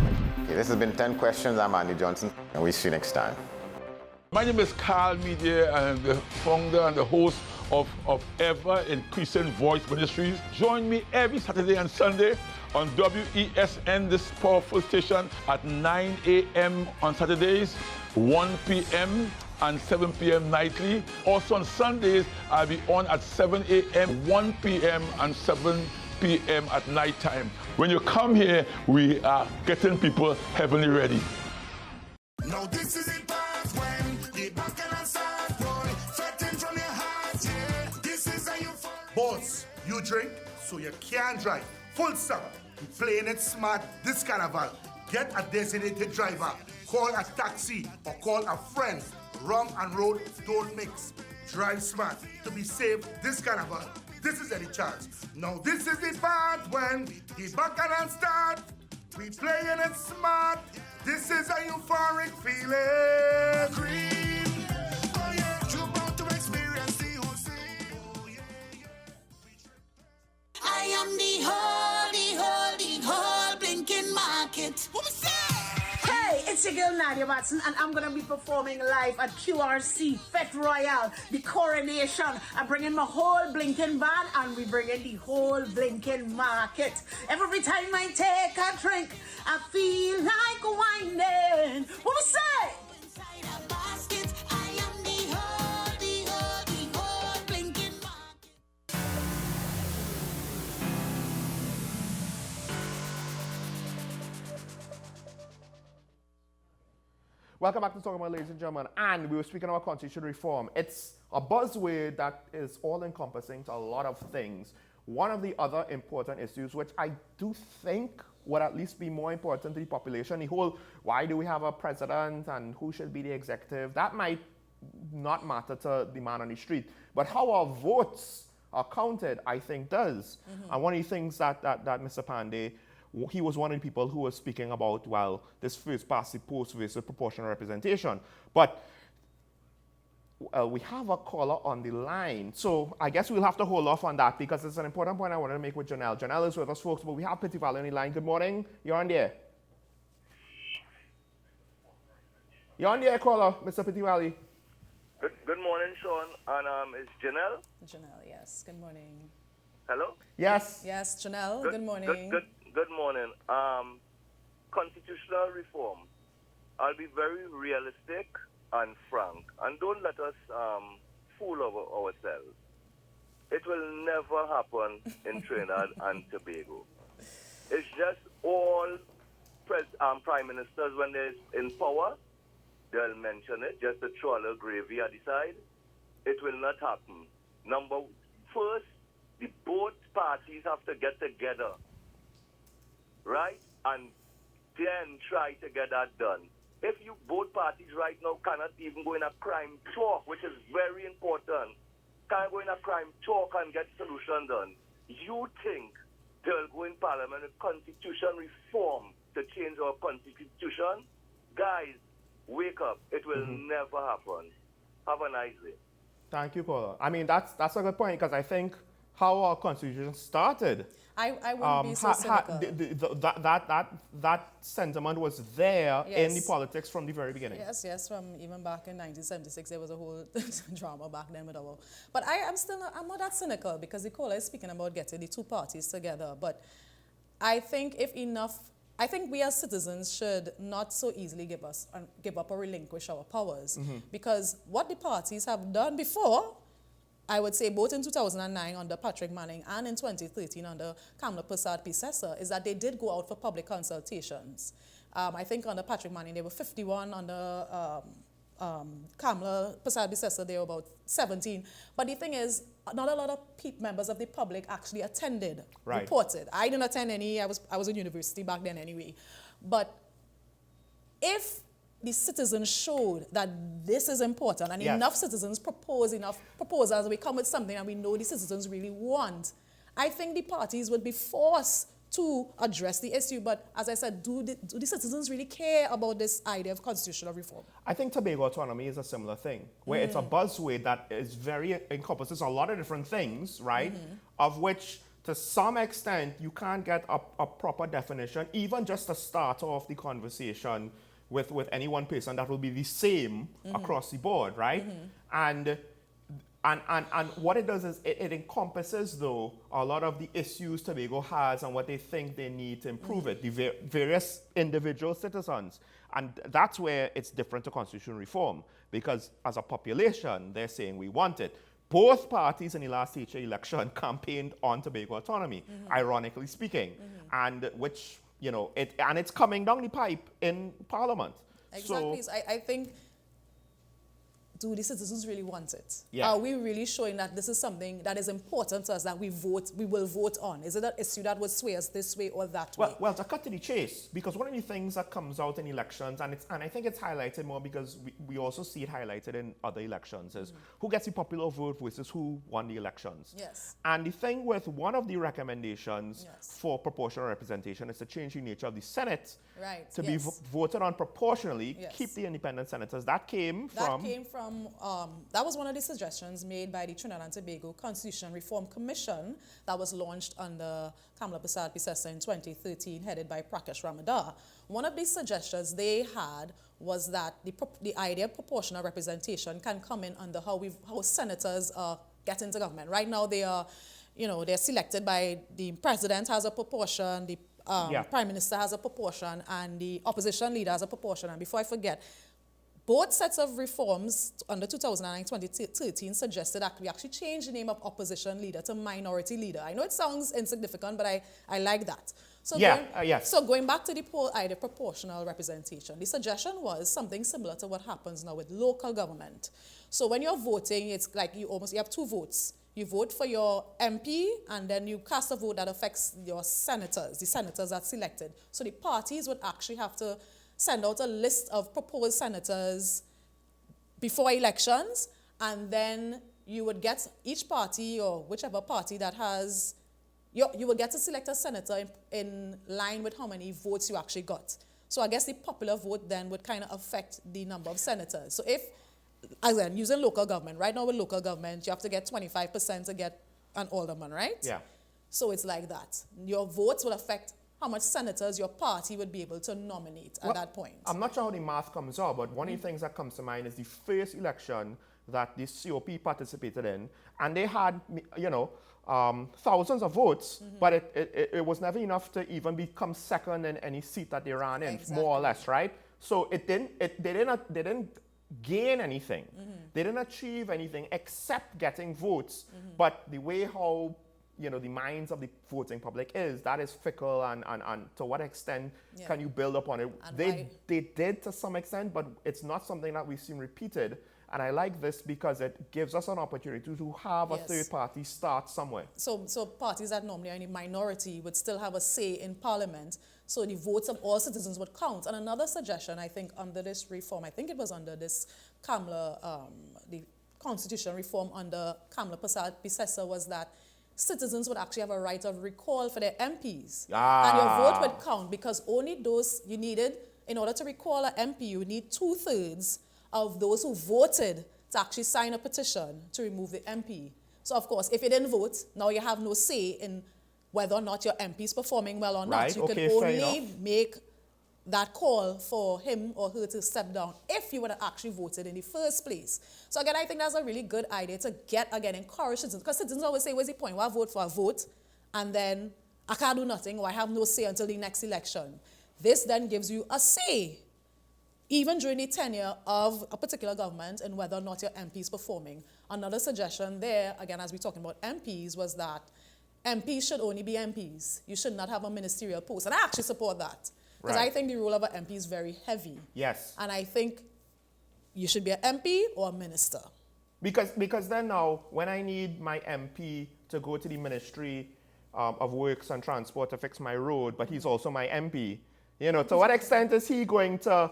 Okay, this has been 10 Questions. I'm Andy Johnson, and we'll see you next time. My name is Carl Media, and I'm the founder and the host of Ever Increasing Voice Ministries. Join me every Saturday and Sunday on WESN, this powerful station, at 9 a.m. on Saturdays, 1 p.m. and 7 p.m. nightly. Also on Sundays, I'll be on at 7 a.m., 1 p.m. and 7 p.m. at night time. When you come here, we are getting people heavenly ready. Now this is it part when the back and start boy, sweating from your heart, yeah. This is how you fall. Boss, you drink, so you can't drive. Full stop. You're playing it smart this carnival. Get a designated driver. Call a taxi or call a friend. Rum and road don't mix. Drive smart to be safe this carnival. This is Eddie Charles. Now this is the part when the bacchanal start. We playing it smart. This is a euphoric feeling. Green, oh yeah, you're about to experience the whole scene. Oh yeah, yeah. I am the whole blinking market. What was that? Hey, it's your girl Nadia Watson, and I'm gonna be performing live at QRC Fete Royale, the coronation. I'm bringing my whole blinking band, and we bringing the whole blinking market. Every time I take a drink, I feel like whining. What was say? Welcome back to Talking About, ladies and gentlemen. And we were speaking about constitutional reform. It's a buzzword that is all-encompassing to a lot of things. One of the other important issues, which I do think would at least be more important to the population, the whole why do we have a president and who should be the executive, that might not matter to the man on the street. But how our votes are counted, I think, does. Mm-hmm. And one of the things that Mr. Pandey, he was one of the people who was speaking about, well, this first past the post versus proportional representation. But we have a caller on the line. So I guess we'll have to hold off on that because it's an important point I wanted to make with Janelle. Janelle is with us, folks, but we have Petit Valley on the line. Good morning. You're on the air. You're on the air, caller, Mr. Petit Valley. Good morning, Sean. And is Janelle? Janelle, yes. Good morning. Hello? Yes. Yes, Janelle. Good morning. Good morning. Constitutional reform. I'll be very realistic and frank, and don't let us fool ourselves. It will never happen in Trinidad and Tobago. It's just all prime ministers, when they're in power, they'll mention it, just to throw a little gravy at the side. It will not happen. First, the both parties have to get together, right? And then try to get that done. If you both parties right now cannot even go in a crime talk, which is very important, can't go in a crime talk and get solution done, you think they'll go in parliament with constitution reform to change our constitution? Guys, wake up. It will never happen. Have a nice day. Thank you, caller. I mean, that's a good point because I think how our constitution started. I wouldn't be so cynical. That sentiment was there in the Yes. politics from the very beginning. Yes, from even back in 1976, there was a whole drama back then with our. But I'm not that cynical because the caller is speaking about getting the two parties together. But I think I think we as citizens should not so easily give up or relinquish our powers because what the parties have done before, I would say both in 2009 under Patrick Manning and in 2013 under Kamla Persad-Pisesa, is that they did go out for public consultations. I think under Patrick Manning there were 51, under Kamla Persad-Pisesa there were about 17. But the thing is, not a lot of members of the public actually attended, reported. I didn't attend any, I was in university back then anyway. But if the citizens showed that this is important and enough citizens propose enough proposals, we come with something and we know the citizens really want, I think the parties would be forced to address the issue. But as I said, do the citizens really care about this idea of constitutional reform? I think Tobago autonomy is a similar thing, where it's a buzzword that is encompasses a lot of different things, right? Of which to some extent, you can't get a proper definition, even just to start off the conversation with any one person that will be the same across the board, right? And what it does is it encompasses, though, a lot of the issues Tobago has and what they think they need to improve it, the various individual citizens. And that's where it's different to constitutional reform, because as a population, they're saying we want it. Both parties in the last HA election campaigned on Tobago autonomy, ironically speaking, and which, you know, it's coming down the pipe in Parliament. Exactly. So I think, do the citizens really want it? Yeah. Are we really showing that this is something that is important to us, that we will vote on? Is it an issue that would sway us this way or that way? Well, to cut to the chase, because one of the things that comes out in elections, and I think it's highlighted more because we also see it highlighted in other elections, is who gets the popular vote versus who won the elections. Yes. And the thing with one of the recommendations for proportional representation is to change the nature of the Senate to be voted on proportionally, keep the independent senators. That came from that was one of the suggestions made by the Trinidad and Tobago Constitution Reform Commission that was launched under Kamala Persad-Pisesa in 2013, headed by Prakash Ramadar. One of these suggestions they had was that the idea of proportional representation can come in under how senators get into government. Right now they are, they're selected by the president has a proportion, the prime minister has a proportion, and the opposition leader has a proportion. And before I forget, both sets of reforms under 2009 and 2013 suggested that we actually change the name of opposition leader to minority leader. I know it sounds insignificant, but I like that. So So going back to the whole idea of proportional representation, the suggestion was something similar to what happens now with local government. So when you're voting, it's like you have two votes. You vote for your MP, and then you cast a vote that affects your senators, the senators that's selected. So the parties would actually have to send out a list of proposed senators before elections, and then you would get each party or whichever party that has, you would get to select a senator in line with how many votes you actually got. So I guess the popular vote then would kind of affect the number of senators. So if, again, using local government, right now with local government, you have to get 25% to get an alderman, right? Yeah. So it's like that. Your votes will affect how much senators your party would be able to nominate at that point. I'm not sure how the math comes out, but one of the things that comes to mind is the first election that the COP participated in, and they had, thousands of votes, but it was never enough to even become second in any seat that they ran in, more or less, right? So they didn't gain anything. They didn't achieve anything except getting votes. But the way how the minds of the voting public that is fickle, and to what extent can you build upon it? They did to some extent, but it's not something that we've seen repeated. And I like this because it gives us an opportunity to have a third party start somewhere. So parties that normally are in a minority would still have a say in Parliament, so the votes of all citizens would count. And another suggestion, I think, under this reform, I think it was under this Kamala, the constitution reform under Kamala Persad-Pisesa, was that citizens would actually have a right of recall for their MPs. And your vote would count, because only those you needed, in order to recall an MP, you need 2/3 of those who voted to actually sign a petition to remove the MP. So of course, if you didn't vote, now you have no say in whether or not your MP is performing well or not. You can only make that call for him or her to step down if you would have actually voted in the first place. So again, I think that's a really good idea to encourage citizens, because citizens always say, where's the point? Well, I vote for a vote, and then I can't do nothing, or I have no say until the next election. This then gives you a say, even during the tenure of a particular government, and whether or not your MP is performing. Another suggestion there, again, as we're talking about MPs, was that MPs should only be MPs. You should not have a ministerial post. And I actually support that. Because I think the role of an MP is very heavy. Yes. And I think you should be an MP or a minister. Because then now, when I need my MP to go to the Ministry of Works and Transport to fix my road, but he's also my MP, to what extent is he going to,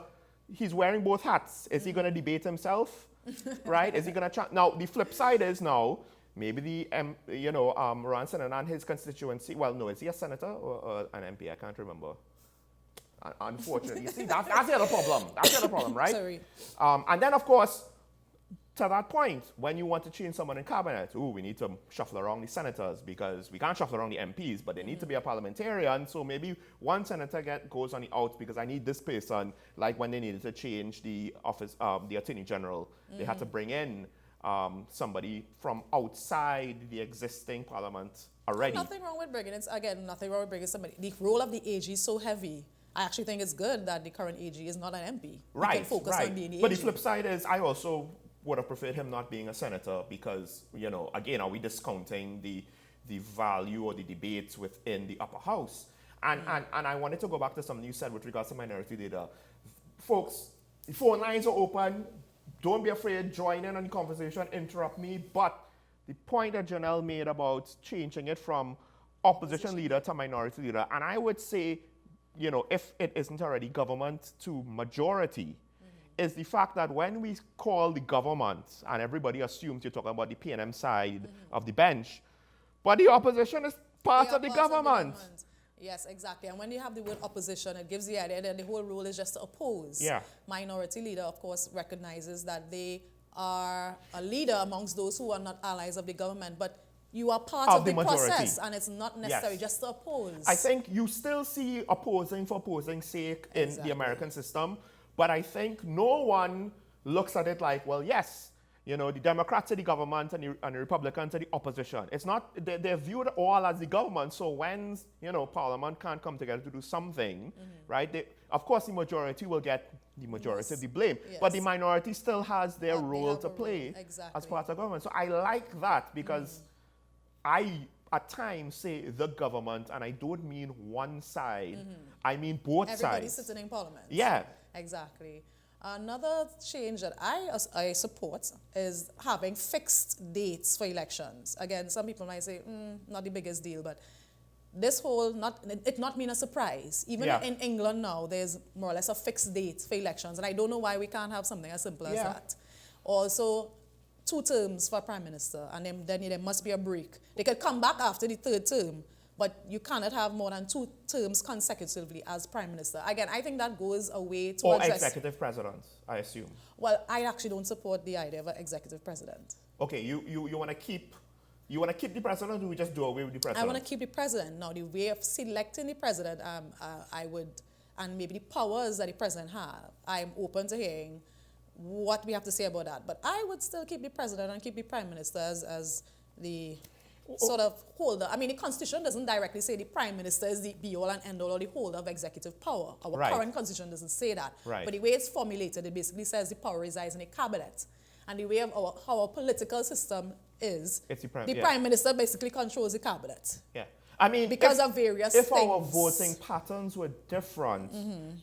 he's wearing both hats. Is he going to debate himself, right? Is he going to, now the flip side is now, maybe the, Ranson and his constituency, well, no, is he a senator or an MP? I can't remember. Unfortunately, you see, that's the other problem. That's the other problem, right? Sorry. And then, of course, to that point, when you want to change someone in cabinet, we need to shuffle around the senators because we can't shuffle around the MPs, but they need to be a parliamentarian. So maybe one senator goes on the out because I need this person. Like when they needed to change the office, the attorney general, they had to bring in somebody from outside the existing parliament already. Nothing wrong with bringing it. Again, nothing wrong with bringing somebody. The role of the AG is so heavy. I actually think it's good that the current AG is not an MP. Right, he can focus on being the But AG. the flip side is I also would have preferred him not being a senator because, you know, again, are we discounting the value or the debates within the upper house? And I wanted to go back to something you said with regards to minority leader. Folks, the phone lines are open. Don't be afraid, join in on the conversation, interrupt me. But the point that Janelle made about changing it from opposition leader to minority leader, and I would say, you know, if it isn't already government to majority, is the fact that when we call the government, and everybody assumes you're talking about the PNM side of the bench, but the opposition is part of the government. Yes, exactly. And when you have the word opposition, it gives the idea that the whole role is just to oppose. Yeah. Minority leader, of course, recognizes that they are a leader amongst those who are not allies of the government, but you are part of the process, and it's not necessary just to oppose. I think you still see opposing for opposing's sake in the American system, but I think no one looks at it like, well, yes, you know, the Democrats are the government and the Republicans are the opposition. It's not, they're viewed all as the government, so when, you know, Parliament can't come together to do something, right, of course the majority will get the majority of the blame, but the minority still has their role to play as part of government. So I like that because I, at times, say the government, and I don't mean one side, I mean both sides. Everybody sitting in Parliament. Yeah. Exactly. Another change that I support is having fixed dates for elections. Again, some people might say, not the biggest deal, but this whole, it not mean a surprise. Even in England now, there's more or less a fixed date for elections, and I don't know why we can't have something as simple as that. Also, 2 terms for Prime Minister, and then there must be a break. They could come back after the 3rd term, but you cannot have more than 2 terms consecutively as Prime Minister. Again, I think that goes away to or address... executive president, I assume. Well, I actually don't support the idea of an executive president. Okay, you want to keep the president, or do we just do away with the president? I want to keep the president. Now, the way of selecting the president, I would, and maybe the powers that the president have, I'm open to hearing what we have to say about that. But I would still keep the president and keep the prime minister as the sort of holder. I mean, the Constitution doesn't directly say the Prime Minister is the be-all and end-all or the holder of executive power. Our current Constitution doesn't say that. But the way it's formulated, it basically says the power resides in the cabinet. And the way of how our political system is, the Prime Minister basically controls the cabinet. Yeah. I mean, because of various things. If our voting patterns were different,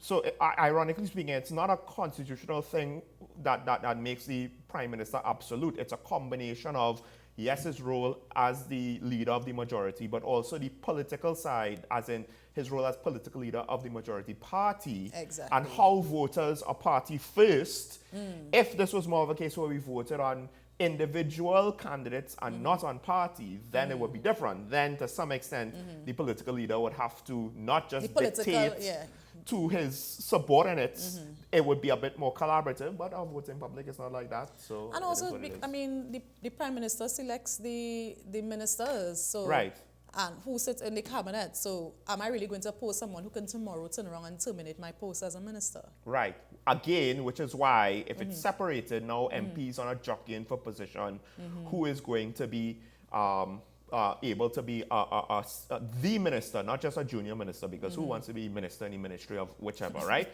so ironically speaking, it's not a constitutional thing that makes the Prime Minister absolute. It's a combination of yes, his role as the leader of the majority, but also the political side, as in his role as political leader of the majority party, and how voters are party first. If this was more of a case where we voted on individual candidates and not on party, then it would be different. Then, to some extent, the political leader would have to not just dictate to his subordinates. It would be a bit more collaborative, but our voting public is not like that. So, and also, I mean, the Prime Minister selects the ministers. So and who sits in the cabinet. So am I really going to oppose someone who can tomorrow turn around and terminate my post as a minister? Right. Again, which is why if it's separated, now MPs are not jockeying for position, who is going to be able to be the minister, not just a junior minister, because who wants to be minister in the ministry of whichever, right?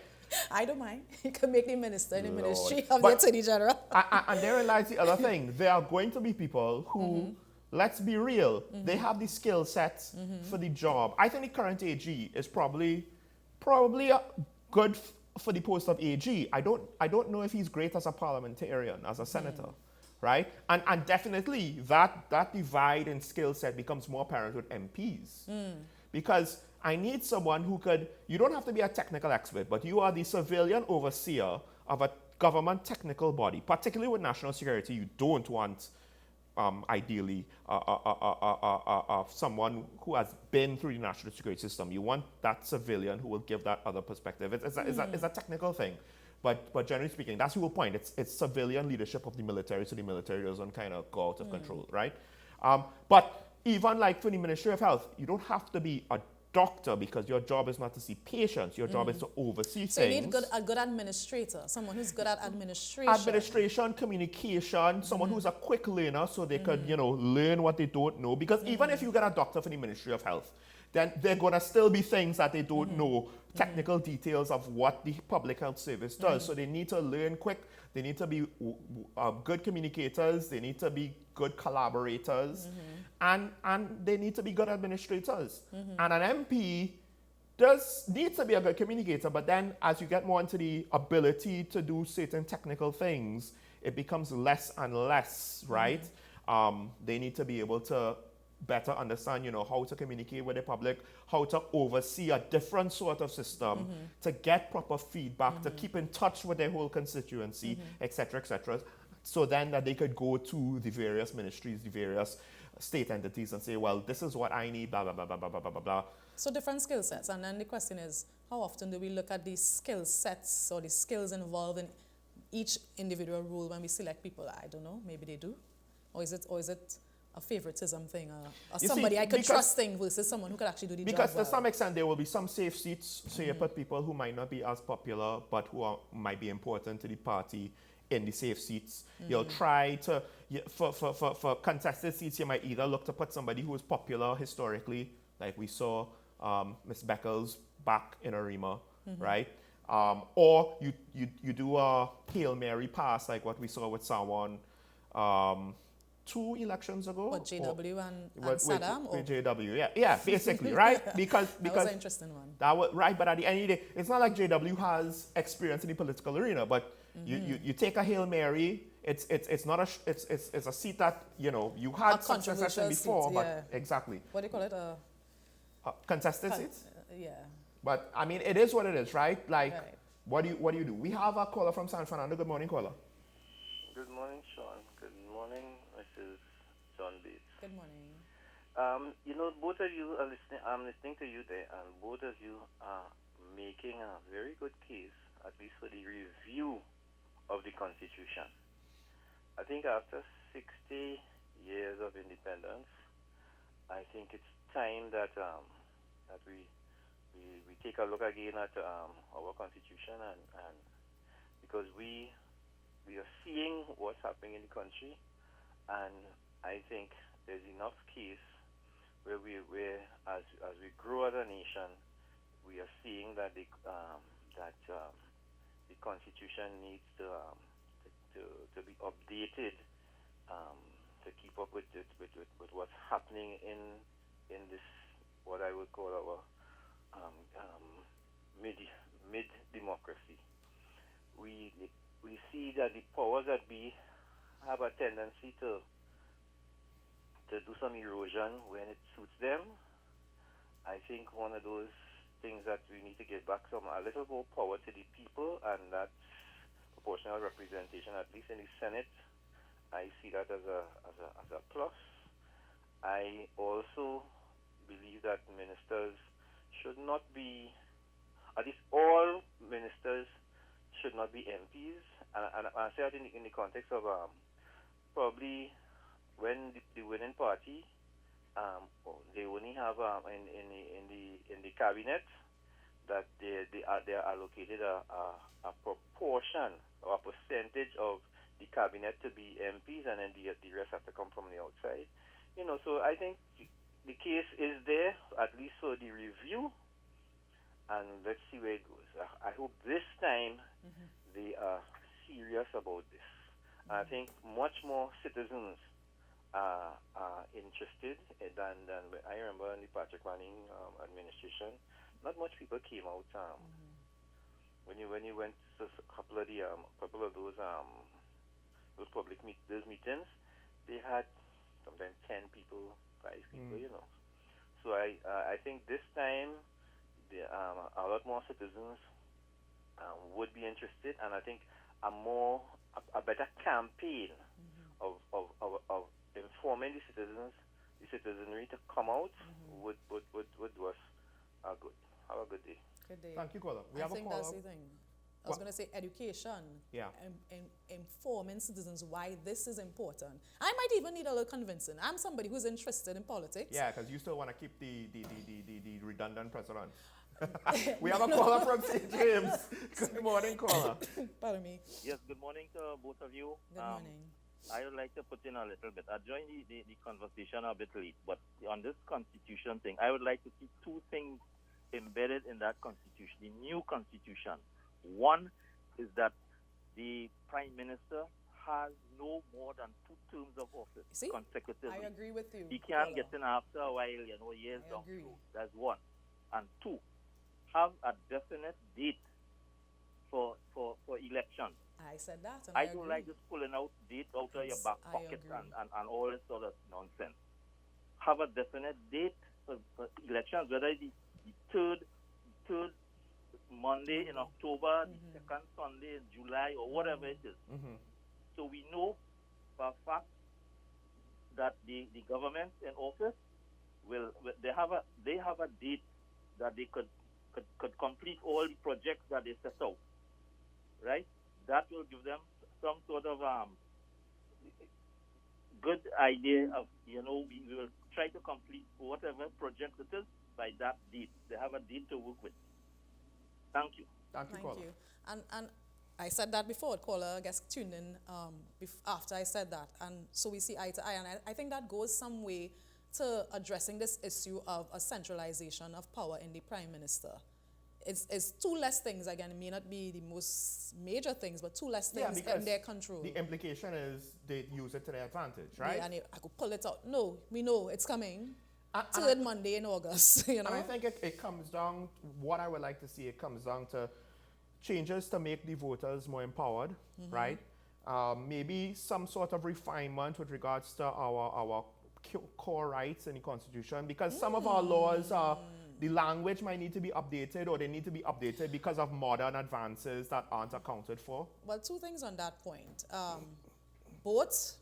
I don't mind. You can make the minister in the ministry of the Attorney General. And therein lies the other thing. There are going to be people who, let's be real, they have the skill sets for the job. I think the current AG is probably good for the post of AG. I don't know if he's great as a parliamentarian, as a senator, right? And definitely that divide in skill set becomes more apparent with MPs. Because I need someone who could, you don't have to be a technical expert, but you are the civilian overseer of a government technical body, particularly with national security. You don't want ideally someone who has been through the national security system. You want that civilian who will give that other perspective. It's a technical thing. But generally speaking, that's the whole point. It's civilian leadership of the military, so the military doesn't kind of go out of control, right? But even like for the Ministry of Health, you don't have to be a doctor because your job is not to see patients. Your job is to oversee So things. you need a good administrator, someone who's good at administration. Administration, communication, someone who's a quick learner so they could, learn what they don't know. Because even if you get a doctor for the Ministry of Health, then there are going to still be things that they don't know, technical details of what the public health service does. So they need to learn quick. They need to be good communicators. They need to be good collaborators. And they need to be good administrators. And an MP needs to be a good communicator, but then as you get more into the ability to do certain technical things, it becomes less and less, right? They need to be able to better understand, how to communicate with the public, how to oversee a different sort of system, to get proper feedback, to keep in touch with their whole constituency, etc., etc., so then that they could go to the various ministries, the various state entities and say, well, this is what I need, blah, blah, blah, blah, blah, blah, blah, blah. So different skill sets. And then the question is, how often do we look at these skill sets or the skills involved in each individual role when we select people? I don't know, maybe they do. Or is it a favoritism thing, or somebody I could trust thing versus someone who could actually do the job Because to well? some extent there will be some safe seats, so you put people who might not be as popular but who might be important to the party in the safe seats. You'll try to, for contested seats, you might either look to put somebody who is popular historically, like we saw Ms. Beckles back in Arima, right? Or you do a Hail Mary pass, like what we saw with Sawan 2 elections ago. What, JW and Saddam? With JW, yeah, basically, right? Because that was an interesting one. That was right, but at the end of the day, it's not like JW has experience in the political arena, but you take a Hail Mary. It's not a it's a seat that you had success in before, but exactly. What do you call it? Contested seats. Yeah. But I mean, it is what it is, right? Like, what do you do? We have a caller from San Fernando. Good morning, caller. Good morning, Sean. Good morning, Mrs. John Bates. Good morning. Both of you are listening. I'm listening to you there, and both of you are making a very good case, at least for the review of the Constitution. I think after 60 years of independence, I think it's time that that we take a look again at our Constitution, and because we are seeing what's happening in the country, and I think there's enough case where as we grow as a nation, we are seeing that the Constitution needs to be updated to keep up with what's happening in this, what I would call our mid democracy. We see that the powers that be have a tendency to do some erosion when it suits them. I think one of those things that we need to get back a little more power to the people, and that's proportional representation, at least in the Senate. I see that as a plus. I also believe that ministers should not be, at least all ministers should not be MPs, and I say that in the context of probably when the winning party they only have in the cabinet that they are allocated a proportion or a percentage of the cabinet to be MPs, and then the rest have to come from the outside. So I think the case is there, at least for the review, and let's see where it goes. I hope this time they are serious about this. I think much more citizens are interested than I remember in the Patrick Manning administration. Not much people came out when you went to a couple of those public meetings. They had sometimes 10 people, 5 people, So I think this time a lot more citizens would be interested, and I think a better campaign of informing the citizenry to come out would do us good. Have a good day. Good day. Thank you, caller. We I have a think caller. that's the thing. I was going to say education. Yeah. Informing citizens why this is important. I might even need a little convincing. I'm somebody who's interested in politics. Yeah, because you still want to keep the redundant president. We have a caller from St. James. Good morning, caller. Pardon me. Yes, good morning to both of you. Good morning. I would like to put in a little bit. I joined the conversation a bit late, but on this constitution thing, I would like to see two things embedded in that constitution, the new constitution. One is that the prime minister has no more than 2 terms of office consecutively. I agree with you. He can't get in after a while, years down the road. That's one. And two, have a definite date for election. I said that. And I don't like just pulling out dates out of your back pocket and all this sort of nonsense. Have a definite date for elections, whether the third Monday in October, the second Sunday in July, or whatever it is. So we know for a fact that the government in office they have a date that they could complete all the projects that they set out, right? That will give them some sort of good idea of, we will try to complete whatever project it is by that date. They have a date to work with. Thank you. Thank you. And I said that before. Caller, I guess, tuned in after I said that. And so we see eye to eye. And I think that goes some way to addressing this issue of a centralization of power in the prime minister. It's two less things. Again, it may not be the most major things, but two less things in their control. The implication is they use it to their advantage, right? Yeah, and I could pull it out. No, we know it's coming. Third Monday in August, And I think it comes down, what I would like to see, it comes down to changes to make the voters more empowered, right? Maybe some sort of refinement with regards to our core rights in the Constitution, because some of our laws the language might need to be updated, or they need to be updated because of modern advances that aren't accounted for. Well, two things on that point. Both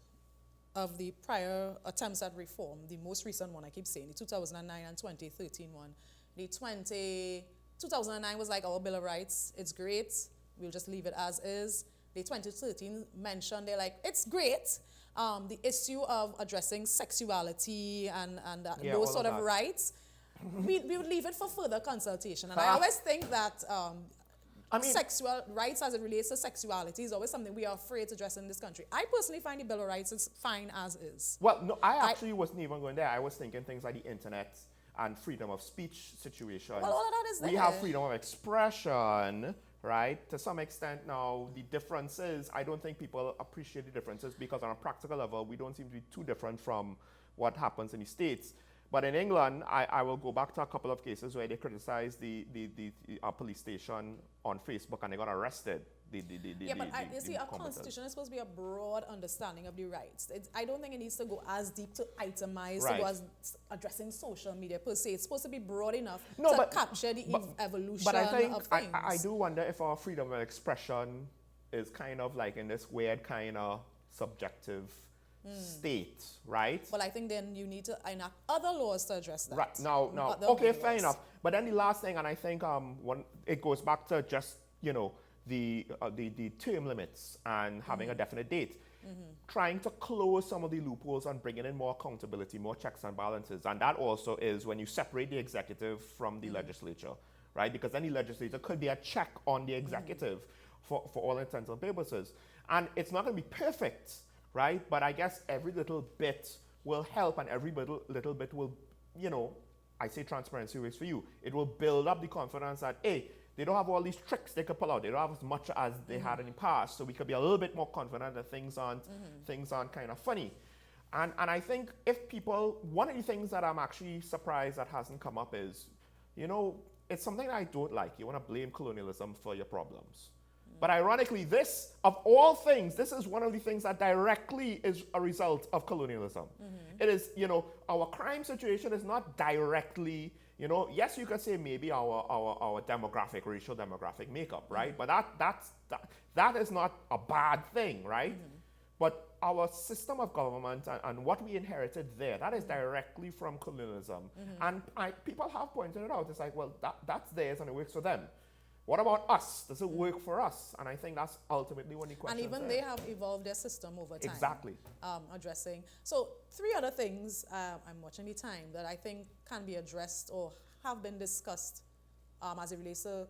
of the prior attempts at reform, the most recent one I keep saying, the 2009 and 2013 one, the 2009 was like our Bill of Rights, it's great, we'll just leave it as is. The 2013 mentioned, they're like, it's great. The issue of addressing sexuality and those sort of rights, we would leave it for further consultation. And I always think that sexual rights as it relates to sexuality is always something we are afraid to address in this country. I personally find the Bill of Rights is fine as is. Well, no, I actually wasn't even going there. I was thinking things like the internet and freedom of speech situation. Well, all of that is there. We have freedom of expression, right? To some extent now, the differences, I don't think people appreciate the differences, because on a practical level, we don't seem to be too different from what happens in the States. But in England, I will go back to a couple of cases where they criticized the police station on Facebook and they got arrested. You see, a constitution is supposed to be a broad understanding of the rights. I don't think it needs to go as deep to itemize, to go as addressing social media per se. It's supposed to be broad enough to capture the evolution but I think, of things. I do wonder if our freedom of expression is kind of like in this weird kind of subjective state, right? Well, I think then you need to enact other laws to address that. Right. Now, okay, fair enough. But then the last thing, and I think it goes back to just, the term limits and having a definite date. Trying to close some of the loopholes and bringing in more accountability, more checks and balances. And that also is when you separate the executive from the legislature, right? Because then the legislature could be a check on the executive for all intents and purposes. And it's not going to be perfect, right? But I guess every little bit will help, and every little bit will, I say transparency works for you. It will build up the confidence that, hey, they don't have all these tricks they could pull out. They don't have as much as they had in the past. So we could be a little bit more confident that things aren't kind of funny. And I think if people, one of the things that I'm actually surprised that hasn't come up is, it's something that I don't like. You want to blame colonialism for your problems. But ironically, this, of all things, this is one of the things that directly is a result of colonialism. It is, our crime situation is not directly, yes, you could say maybe our demographic, racial demographic makeup, right? But that is not a bad thing, right? But our system of government and what we inherited there, that is directly from colonialism. And people have pointed it out. It's like, well, that's theirs and it works for them. What about us? Does it work for us? And I think that's ultimately one of the questions. And even they have evolved their system over time. Exactly. Addressing. So 3 other things, I'm watching the time, that I think can be addressed or have been discussed as it relates to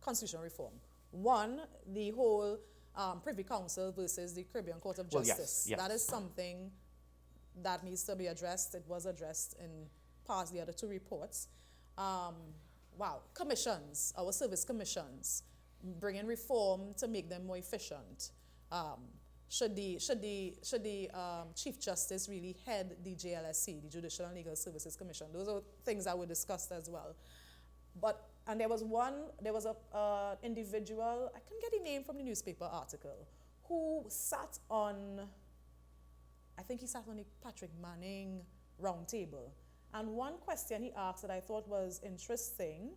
constitutional reform. One, the whole Privy Council versus the Caribbean Court of Justice. Yes. That is something that needs to be addressed. It was addressed in past the other 2 reports. Commissions, our service commissions, bringing reform to make them more efficient. Should the Chief Justice really head the JLSC, the Judicial and Legal Services Commission? Those are things that were discussed as well. And there was a individual, I couldn't get the name from the newspaper article, who sat on, I think he sat on the Patrick Manning round table. And one question he asked that I thought was interesting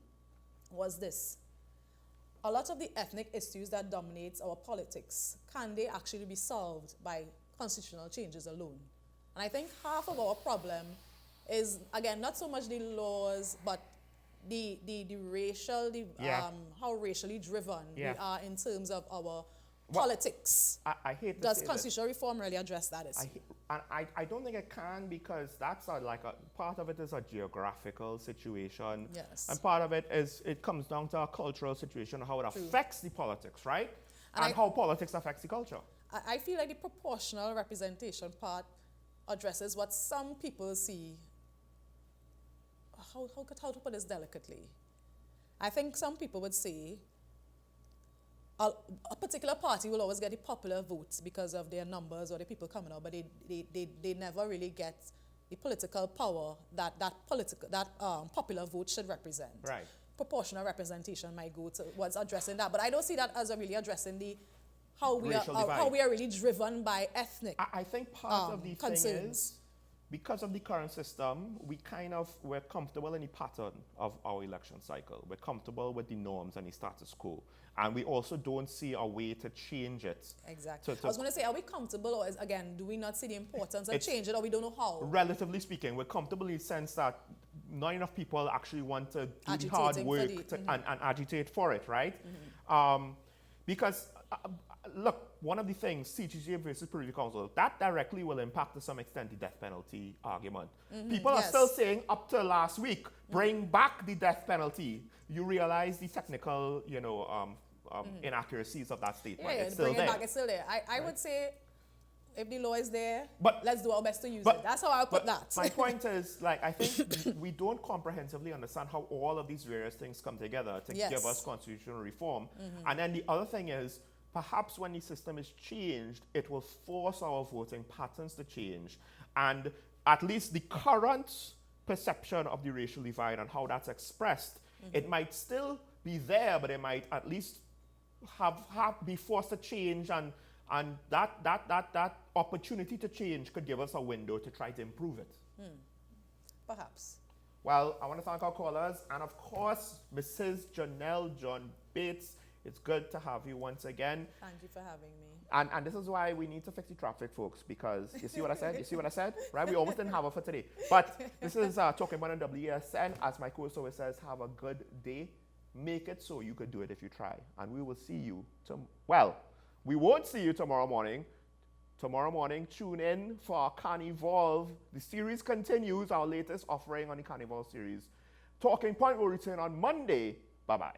was this: a lot of the ethnic issues that dominate our politics, can they actually be solved by constitutional changes alone? And I think half of our problem is, again, not so much the laws, but the racial, how racially driven we are in terms of our politics. I hate to Does say constitutional reform really address that issue? I don't think it can, because that's part of it is a geographical situation. Yes. And part of it is, it comes down to a cultural situation, how it affects the politics, right? And how politics affects the culture. I feel like the proportional representation part addresses what some people see. How to put this delicately? I think some people would say a particular party will always get the popular votes because of their numbers or the people coming out, but they never really get the political power that popular vote should represent. Right. Proportional representation might go towards addressing that, but I don't see that as really addressing how we are really driven by ethnic. I think part of the concerns. thing is, because of the current system, we're comfortable in the pattern of our election cycle. We're comfortable with the norms and the status quo. And we also don't see a way to change it. Exactly. I was going to say, are we comfortable, or do we not see the importance of change it, or we don't know how? Relatively speaking, we're comfortable in the sense that not enough people actually want to do the hard work and agitate for it, right? Mm-hmm. Because, look, one of the things, CGJ versus Privy Council, that directly will impact to some extent the death penalty argument. Mm-hmm. People are still saying, up to last week, bring back the death penalty. You realize the technical, inaccuracies of that statement. Yeah, it's still bring there. it back, it's still there. I would say, if the law is there, let's do our best to use it. That's how I'll put that. My point is, I think we don't comprehensively understand how all of these various things come together to give us constitutional reform. Mm-hmm. And then the other thing is, perhaps when the system is changed, it will force our voting patterns to change. And at least the current perception of the racial divide and how that's expressed, it might still be there, but it might at least be forced to change, and that opportunity to change could give us a window to try to improve it. Perhaps. Well, I want to thank our callers, and of course, Mrs. Janelle John Bates. It's good to have you once again. Thank you for having me. And this is why we need to fix the traffic, folks, because you see what I said? You see what I said? Right? We almost didn't have it for today. But this is Talking About on WESN. As my co-host always says, have a good day. Make it so you could do it if you try. And we will see you we won't see you tomorrow morning. Tomorrow morning, tune in for our Carnival. The series continues, our latest offering on the Carnival series. Talking Point will return on Monday. Bye-bye.